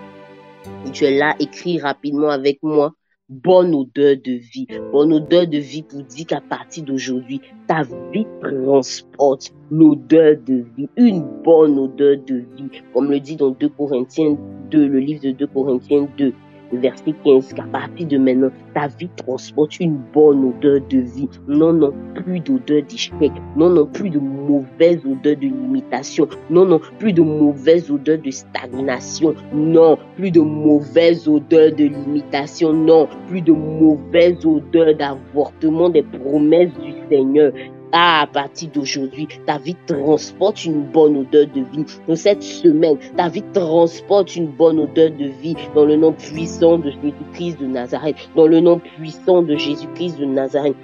Speaker 1: Si tu es là, écris rapidement avec moi. Bonne odeur de vie. Bonne odeur de vie pour dire qu'à partir d'aujourd'hui, ta vie transporte l'odeur de vie. Une bonne odeur de vie. Comme le dit dans 2 Corinthiens 2, le livre de 2 Corinthiens 2. Le verset 15, qu'à partir de maintenant, ta vie transporte une bonne odeur de vie. Non, plus d'odeur d'échec. Non, plus de mauvaise odeur de limitation. Non, plus de mauvaise odeur de stagnation. Non, plus de mauvaise odeur de limitation. Non, plus de mauvaise odeur d'avortement des promesses du Seigneur. À partir d'aujourd'hui, ta vie transporte une bonne odeur de vie. Dans cette semaine, ta vie transporte une bonne odeur de vie dans le nom puissant de Jésus-Christ de Nazareth. Dans le nom puissant de Jésus-Christ de Nazareth.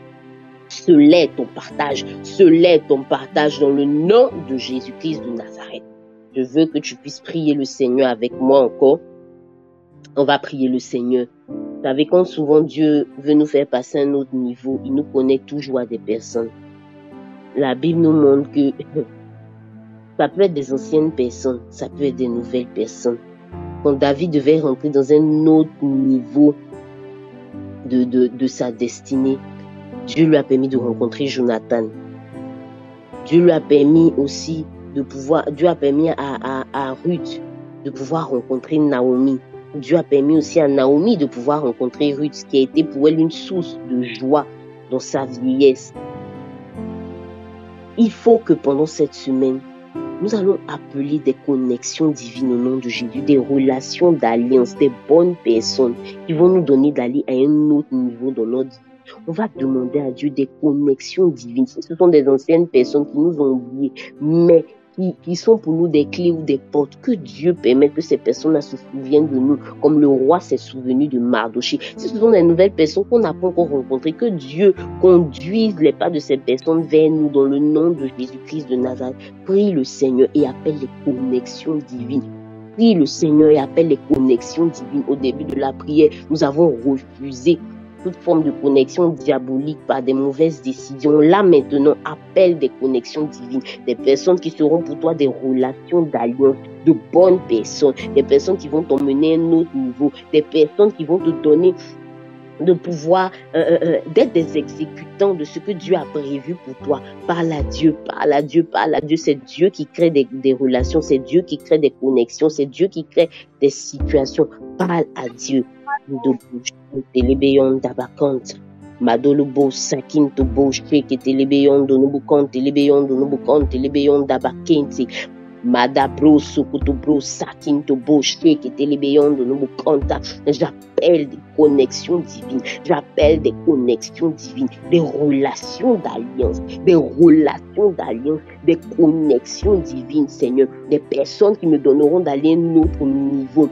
Speaker 1: Cela est ton partage. Cela est ton partage dans le nom de Jésus-Christ de Nazareth. Je veux que tu puisses prier le Seigneur avec moi encore. On va prier le Seigneur. Vous savez, quand souvent Dieu veut nous faire passer à un autre niveau, il nous connecte toujours à des personnes. La Bible nous montre que ça peut être des anciennes personnes, ça peut être des nouvelles personnes. Quand David devait rentrer dans un autre niveau de sa destinée, Dieu lui a permis de rencontrer Jonathan. Dieu lui a permis aussi Dieu a permis à Ruth de pouvoir rencontrer Naomi. Dieu a permis aussi à Naomi de pouvoir rencontrer Ruth, ce qui a été pour elle une source de joie dans sa vieillesse. Il faut que pendant cette semaine, nous allons appeler des connexions divines au nom de Jésus, des relations d'alliance, des bonnes personnes qui vont nous donner d'aller à un autre niveau dans notre vie. On va demander à Dieu des connexions divines. Ce sont des anciennes personnes qui nous ont oubliés, mais qui sont pour nous des clés ou des portes. Que Dieu permette que ces personnes-là se souviennent de nous, comme le roi s'est souvenu de Mardoché. Si ce sont des nouvelles personnes qu'on n'a pas encore rencontrées, que Dieu conduise les pas de ces personnes vers nous dans le nom de Jésus-Christ de Nazareth. Prie le Seigneur et appelle les connexions divines. Prie le Seigneur et appelle les connexions divines. Au début de la prière, nous avons refusé toute forme de connexion diabolique par des mauvaises décisions. Là maintenant, appelle des connexions divines, des personnes qui seront pour toi des relations d'alliance, de bonnes personnes, des personnes qui vont t'emmener à un autre niveau, des personnes qui vont te donner de pouvoir d'être des exécutants de ce que Dieu a prévu pour toi. Parle à Dieu, parle à Dieu, parle à Dieu. C'est Dieu qui crée des relations, c'est Dieu qui crée des connexions, c'est Dieu qui crée des situations. Parle à Dieu. Madolobo sakin to bo shake telebeyondo nubukon telebeyondo nubukon telebeyondo dabakenti madabro sokotobro sakin to bo shake telebeyondo nubukonta. J'appelle des connexions divines, j'appelle des connexions divines, des relations d'alliance, des connexions divines, Seigneur, des personnes qui me donneront d'aller à un autre niveau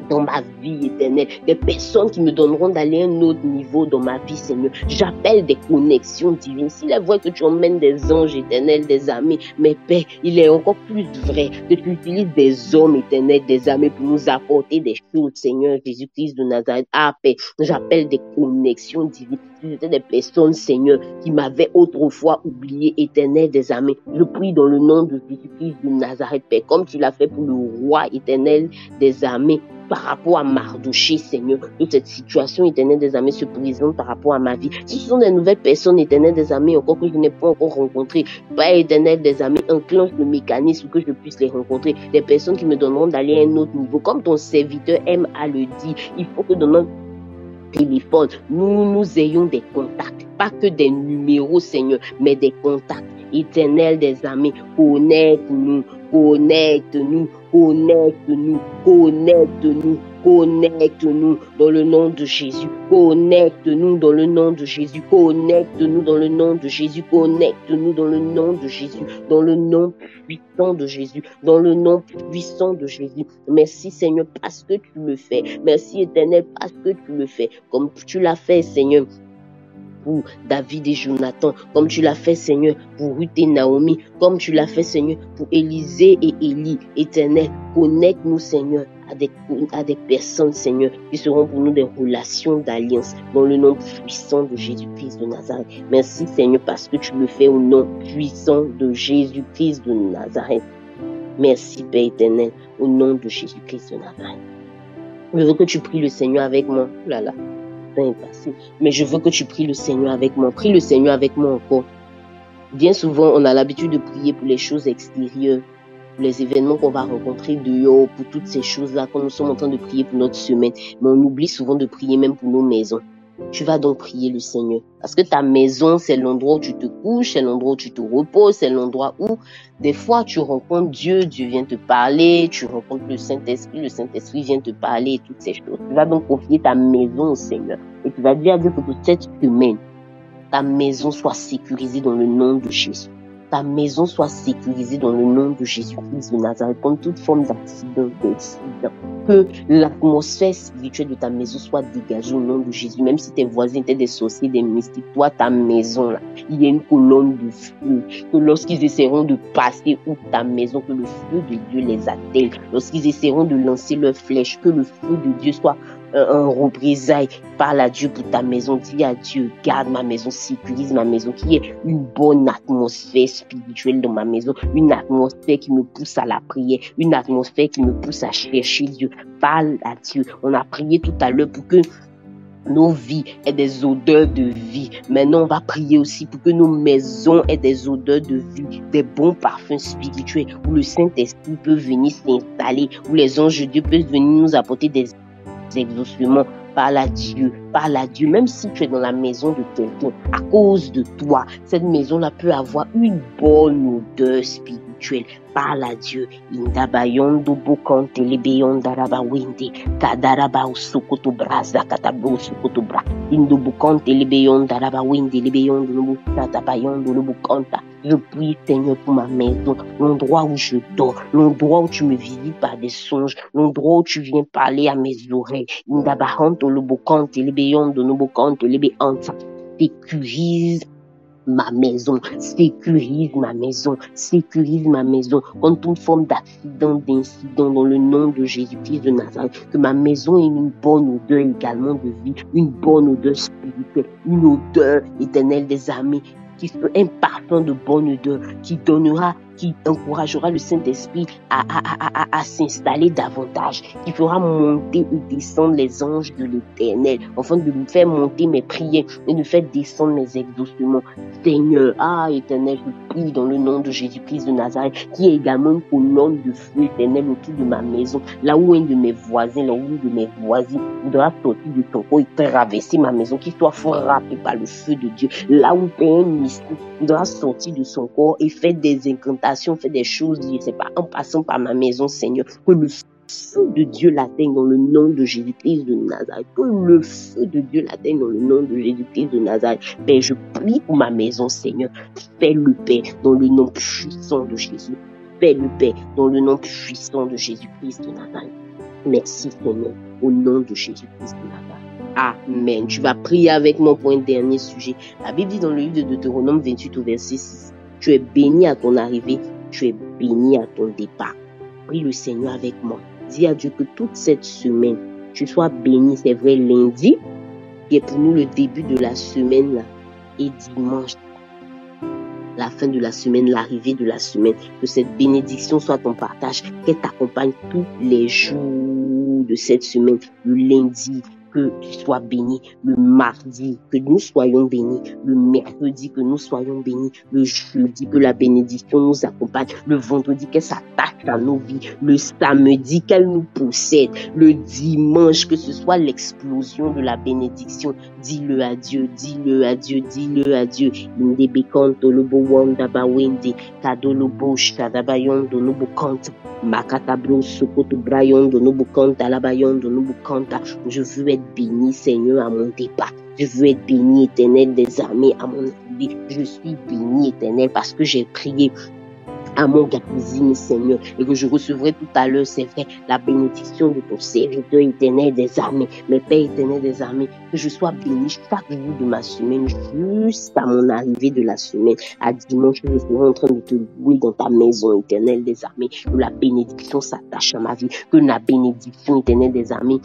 Speaker 1: dans ma vie éternelle, des personnes qui me donneront d'aller à un autre niveau dans ma vie, Seigneur. J'appelle des connexions divines. S'il est vrai que tu emmènes des anges éternels, des amis, mais Père, il est encore plus vrai que tu utilises des hommes éternels, des amis pour nous apporter des choses, Seigneur Jésus-Christ de Nazareth. Ah, Père, j'appelle des connexions divines. C'était des personnes, Seigneur, qui m'avaient autrefois oublié, éternel des amis. Je prie dans le nom de Jésus-Christ de Nazareth, Père, comme tu l'as fait pour le roi éternel des armées, par rapport à Mardoché, Seigneur, que cette situation éternelle des amis se présente par rapport à ma vie. Si ce sont des nouvelles personnes éternelles des amis encore que je n'ai pas encore rencontrées, Père éternel des amis, enclenche le mécanisme que je puisse les rencontrer. Des personnes qui me donneront d'aller à un autre niveau. Comme ton serviteur aime à le dire, il faut que dans notre téléphone, nous ayons des contacts. Pas que des numéros, Seigneur, mais des contacts. Éternel des amis, connecte-nous, connecte-nous, connecte-nous, connecte-nous, connecte-nous dans le nom de Jésus, connecte-nous dans le nom de Jésus, connecte-nous dans le nom de Jésus, connecte-nous dans le nom de Jésus, dans le nom puissant de Jésus, dans le nom puissant de Jésus. Merci Seigneur parce que tu le fais, merci Éternel parce que tu le fais, comme tu l'as fait Seigneur pour David et Jonathan, comme tu l'as fait, Seigneur, pour Ruth et Naomi, comme tu l'as fait, Seigneur, pour Élisée et Élie. Éternel, connecte-nous, Seigneur, à des personnes, Seigneur, qui seront pour nous des relations d'alliance, dans le nom puissant de Jésus-Christ de Nazareth. Merci, Seigneur, parce que tu le fais au nom puissant de Jésus-Christ de Nazareth. Merci, Père éternel, au nom de Jésus-Christ de Nazareth. Je veux que tu pries le Seigneur avec moi. Oh là là. Mais je veux que tu pries le Seigneur avec moi. Prie le Seigneur avec moi encore. Bien souvent, on a l'habitude de prier pour les choses extérieures, pour les événements qu'on va rencontrer dehors, pour toutes ces choses-là, quand nous sommes en train de prier pour notre semaine. Mais on oublie souvent de prier même pour nos maisons. Tu vas donc prier le Seigneur. Parce que ta maison, c'est l'endroit où tu te couches, c'est l'endroit où tu te reposes, c'est l'endroit où, des fois, tu rencontres Dieu, Dieu vient te parler, tu rencontres le Saint-Esprit vient te parler et toutes ces choses. Tu vas donc confier ta maison au Seigneur. Et tu vas dire à Dieu que pour cette semaine, ta maison soit sécurisée dans le nom de Jésus. Ta maison soit sécurisée dans le nom de Jésus-Christ de Nazareth, contre toute forme d'accident, que l'atmosphère spirituelle de ta maison soit dégagée au nom de Jésus. Même si tes voisins étaient des sorciers, des mystiques, toi, ta maison, là, il y a une colonne de feu. Que lorsqu'ils essaieront de passer où ta maison, que le feu de Dieu les atteigne. Lorsqu'ils essaieront de lancer leurs flèches, que le feu de Dieu soit un représailles. Parle à Dieu pour ta maison. Dis à Dieu, garde ma maison, sécurise ma maison, qu'il y ait une bonne atmosphère spirituelle dans ma maison, une atmosphère qui me pousse à la prière, une atmosphère qui me pousse à chercher Dieu. Parle à Dieu. On a prié tout à l'heure pour que nos vies aient des odeurs de vie. Maintenant, on va prier aussi pour que nos maisons aient des odeurs de vie, des bons parfums spirituels, où le Saint-Esprit peut venir s'installer, où les anges de Dieu peuvent venir nous apporter des exaucements. Parle à Dieu, même si tu es dans la maison de quelqu'un, à cause de toi, cette maison-là peut avoir une bonne odeur spirituelle. Parle à Dieu. Indabayondo bokante lebeyonda rabawinde kadaraba usukoto braza katabro usukoto bra indo bokante lebeyonda rabawinde lebeyondo no katabayondo no bokanta. Je prie, Seigneur, pour ma maison, l'endroit où je dors, l'endroit où tu me visites par des songes, l'endroit où tu viens parler à mes oreilles. Indabahanto le bokante lebeyondo no bokante lebeyanta. Sécurise ma maison, sécurise ma maison, sécurise ma maison contre toute forme d'accident, d'incident dans le nom de Jésus-Christ de Nazareth. Que ma maison ait une bonne odeur également de vie, une bonne odeur spirituelle, une odeur éternelle des armées, qui soit un parfum de bonne odeur, qui encouragera le Saint-Esprit à s'installer davantage, qui fera monter et descendre les anges de l'Éternel, afin de nous faire monter mes prières et de faire descendre mes exaucements. Seigneur, Éternel, je prie dans le nom de Jésus-Christ de Nazareth, qui est également une colonne de feu éternel autour de ma maison, là où un de mes voisins, là où une de mes voisines voudra sortir de ton corps et traverser ma maison, qui soit frappé par le feu de Dieu, là où un mystique voudra sortir de son corps et faire des incantations, faire des choses, je ne sais pas, en passant par ma maison, Seigneur, que le feu de Dieu l'atteigne dans le nom de Jésus-Christ de Nazareth. Que le feu de Dieu l'atteigne dans le nom de Jésus-Christ de Nazareth. Père, je prie pour ma maison, Seigneur. Fais-le, Père, dans le nom puissant de Jésus. Fais-le, Père, dans le nom puissant de Jésus-Christ de Nazareth. Merci, Seigneur, au nom de Jésus-Christ de Nazareth. Amen. Tu vas prier avec moi pour un dernier sujet. La Bible dit dans le livre de Deutéronome 28 au verset 6, tu es béni à ton arrivée, tu es béni à ton départ. Prie le Seigneur avec moi. Dis à Dieu que toute cette semaine, tu sois béni. C'est vrai, lundi, qui est pour nous le début de la semaine, là, et dimanche, la fin de la semaine, l'arrivée de la semaine, que cette bénédiction soit ton partage, qu'elle t'accompagne tous les jours de cette semaine, le lundi, que tu sois béni, le mardi, que nous soyons bénis, le mercredi, que nous soyons bénis, le jeudi, que la bénédiction nous accompagne, le vendredi, qu'elle s'attache à nos vies, le samedi, qu'elle nous possède, le dimanche, que ce soit l'explosion de la bénédiction. Dis-le à Dieu, dis-le à Dieu, dis-le à Dieu. Indebekanto lobo wanda bawende, kadolobo shadabayondo lobo kanta, makatabro sokoto brayondo lobo kanta labayondo lobo kanta. Je veux être béni, Seigneur, à mon départ. Je veux être béni, Éternel des armées, à mon arrivée. Je suis béni, Éternel, parce que j'ai prié à mon gardien, Seigneur, et que je recevrai tout à l'heure, c'est vrai, la bénédiction de ton serviteur éternel des armées, mes pères éternels des armées, que je sois béni chaque jour de ma semaine, jusqu'à mon arrivée de la semaine. À dimanche, je serai en train de te louer dans ta maison éternelle des armées, que la bénédiction s'attache à ma vie, que la bénédiction éternelle des armées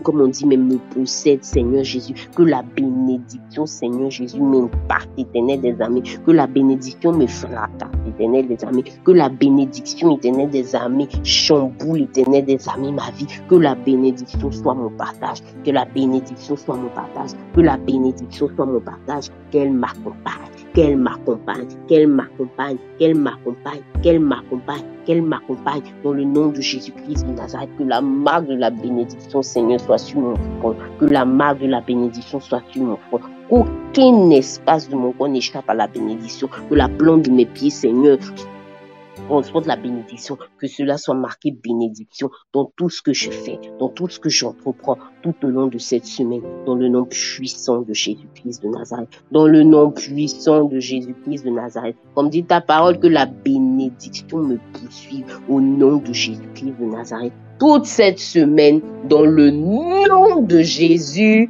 Speaker 1: comme on dit, me possède, Seigneur Jésus, que la bénédiction, Seigneur Jésus, m'impacte, éternel des armées, que la bénédiction me fracasse, éternel des armées, que la bénédiction éternelle des armées chamboule, éternel des armées, ma vie, que la bénédiction soit mon partage, que la bénédiction soit mon partage, que la bénédiction soit mon partage, qu'elle m'accompagne, qu'elle m'accompagne, qu'elle m'accompagne, qu'elle m'accompagne, qu'elle m'accompagne, qu'elle m'accompagne dans le nom de Jésus-Christ de Nazareth, que la marque de la bénédiction, Seigneur, soit sur mon front, que la marque de la bénédiction soit sur mon front, qu'aucun espace de mon corps n'échappe à la bénédiction, que la plante de mes pieds, Seigneur, transporte la bénédiction, que cela soit marqué bénédiction dans tout ce que je fais, dans tout ce que j'entreprends tout au long de cette semaine, dans le nom puissant de Jésus-Christ de Nazareth, dans le nom puissant de Jésus-Christ de Nazareth. Comme dit ta parole, que la bénédiction me poursuive au nom de Jésus-Christ de Nazareth. Toute cette semaine, dans le nom de Jésus,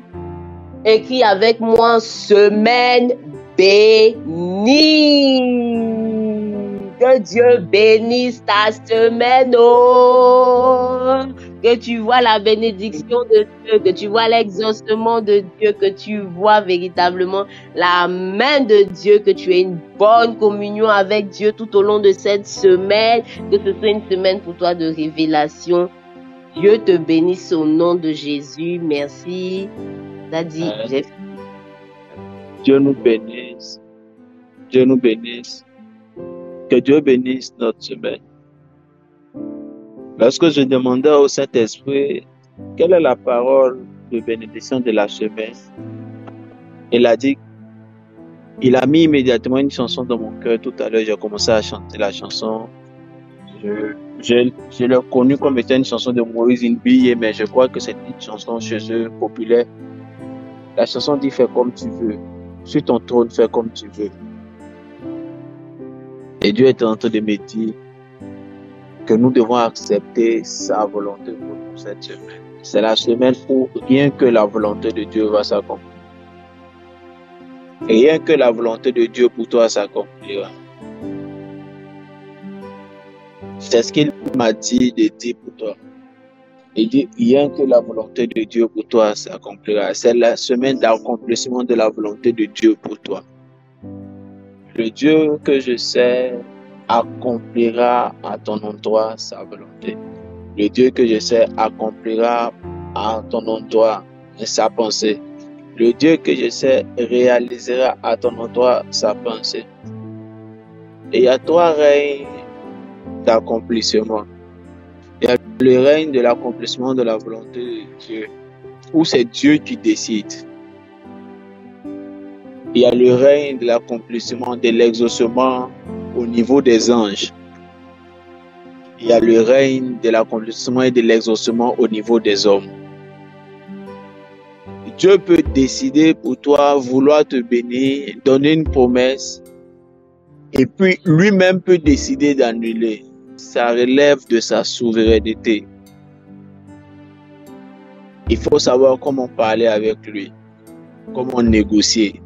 Speaker 1: écris avec moi, semaine bénie. Que Dieu bénisse ta semaine, oh, que tu vois la bénédiction de Dieu, que tu vois l'exaucement de Dieu, que tu vois véritablement la main de Dieu, que tu aies une bonne communion avec Dieu tout au long de cette semaine, que ce soit une semaine pour toi de révélation. Dieu te bénisse au nom de Jésus. Merci. Daddy, j'ai fini.
Speaker 2: Dieu nous bénisse. Dieu nous bénisse. Que Dieu bénisse notre semaine. Lorsque je demandais au Saint-Esprit quelle est la parole de bénédiction de la semaine, il a dit, il a mis immédiatement une chanson dans mon cœur. Tout à l'heure, j'ai commencé à chanter la chanson. Je l'ai connue comme étant une chanson de Maurice Nbiye, mais je crois que c'est une chanson chez eux populaire. La chanson dit « Fais comme tu veux. Sur ton trône, fais comme tu veux. » Et Dieu est en train de me dire que nous devons accepter sa volonté pour nous cette semaine. C'est la semaine où rien que la volonté de Dieu va s'accomplir. Rien que la volonté de Dieu pour toi s'accomplira. C'est ce qu'il m'a dit de dire pour toi. Il dit, rien que la volonté de Dieu pour toi s'accomplira. C'est la semaine d'accomplissement de la volonté de Dieu pour toi. Le Dieu que je sais accomplira à ton endroit sa volonté. Le Dieu que je sais accomplira à ton endroit sa pensée. Le Dieu que je sais réalisera à ton endroit sa pensée. Et il y a trois règnes d'accomplissement. Il y a le règne de l'accomplissement de la volonté de Dieu, où c'est Dieu qui décide. Il y a le règne de l'accomplissement de l'exaucement au niveau des anges. Il y a le règne de l'accomplissement et de l'exaucement au niveau des hommes. Dieu peut décider pour toi, vouloir te bénir, donner une promesse, et puis lui-même peut décider d'annuler. Ça relève de sa souveraineté. Il faut savoir comment parler avec lui, comment négocier.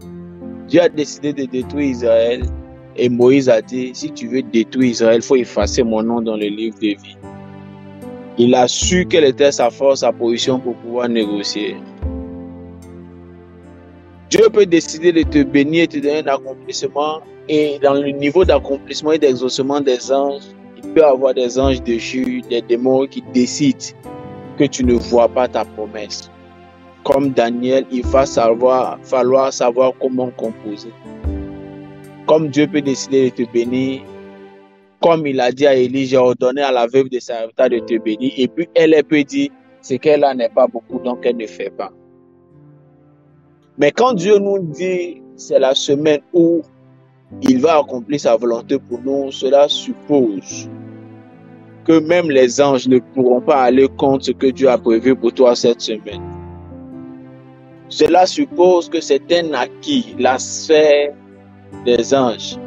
Speaker 2: Dieu a décidé de détruire Israël et Moïse a dit, si tu veux détruire Israël, il faut effacer mon nom dans le livre de vie. Il a su quelle était sa force, sa position pour pouvoir négocier. Dieu peut décider de te bénir et te donner un accomplissement, et dans le niveau d'accomplissement et d'exaucement des anges, il peut y avoir des anges déchus, des démons qui décident que tu ne vois pas ta promesse. Comme Daniel, il va falloir savoir comment composer. Comme Dieu peut décider de te bénir, comme il a dit à Élie, j'ai ordonné à la veuve de Sarepta de te bénir, et puis elle peut dire, ce qu'elle a n'est pas beaucoup, donc elle ne fait pas. Mais quand Dieu nous dit, c'est la semaine où il va accomplir sa volonté pour nous, cela suppose que même les anges ne pourront pas aller contre ce que Dieu a prévu pour toi cette semaine. Cela suppose que c'est un acquis, la sphère des anges.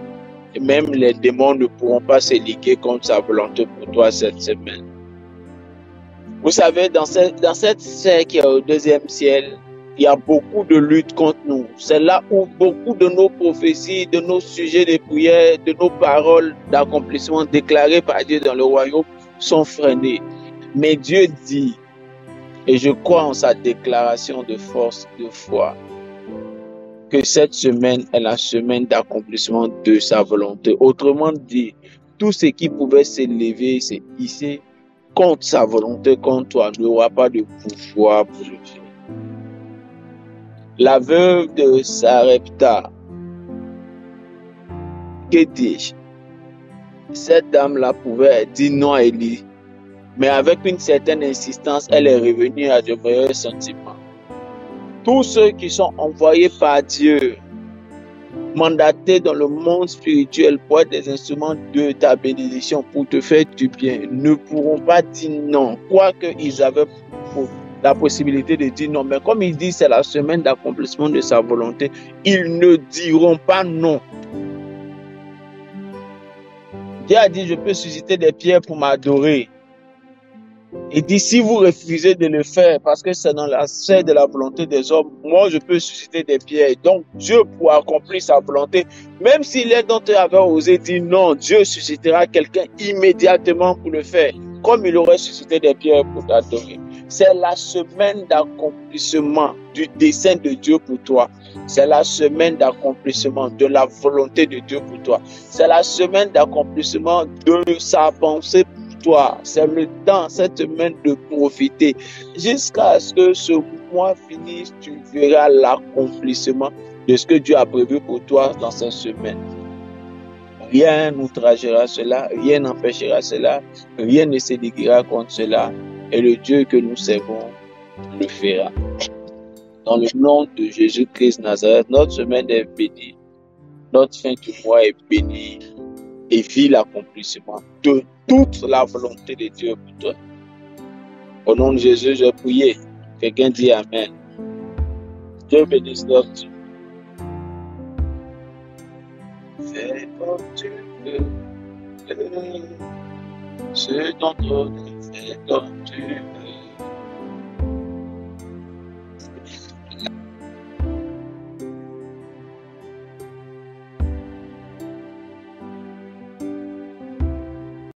Speaker 2: Et même les démons ne pourront pas se liguer contre sa volonté pour toi cette semaine. Vous savez, dans cette sphère qui est au deuxième ciel, il y a beaucoup de luttes contre nous. C'est là où beaucoup de nos prophéties, de nos sujets de prière, de nos paroles d'accomplissement déclarées par Dieu dans le royaume sont freinés. Mais Dieu dit, et je crois en sa déclaration de force, de foi, que cette semaine est la semaine d'accomplissement de sa volonté. Autrement dit, tout ce qui pouvait s'élever, se hisser contre sa volonté, contre toi, n'aura pas de pouvoir pour le faire. La veuve de Sarepta, que dis-je? Cette dame-là pouvait dire non à Élie, mais avec une certaine insistance, elle est revenue à de meilleurs sentiments. Tous ceux qui sont envoyés par Dieu, mandatés dans le monde spirituel pour être des instruments de ta bénédiction, pour te faire du bien, ne pourront pas dire non, quoique ils avaient la possibilité de dire non. Mais comme il dit c'est la semaine d'accomplissement de sa volonté, ils ne diront pas non. Dieu a dit, je peux susciter des pierres pour m'adorer. Il dit, si vous refusez de le faire, parce que c'est dans la sphère de la volonté des hommes, moi je peux susciter des pierres. Donc Dieu, pour accomplir sa volonté, même si les dont avaient osé dire non, Dieu suscitera quelqu'un immédiatement pour le faire, comme il aurait suscité des pierres pour t'adorer. C'est la semaine d'accomplissement du dessein de Dieu pour toi. C'est la semaine d'accomplissement de la volonté de Dieu pour toi. C'est la semaine d'accomplissement de sa pensée pour toi. C'est le temps, cette semaine, de profiter. Jusqu'à ce que ce mois finisse, tu verras l'accomplissement de ce que Dieu a prévu pour toi dans cette semaine. Rien n'outragera cela, rien n'empêchera cela, rien ne se liguera contre cela. Et le Dieu que nous servons le fera. Dans le nom de Jésus-Christ Nazareth, notre semaine est bénie. Notre fin du mois est bénie et vit l'accomplissement de toute la volonté de Dieu pour toi. Au nom de Jésus, j'ai prié. Quelqu'un dit Amen. Dieu bénisse notre Dieu. Fais comme tu veux. Ce dont on fait comme tu veux.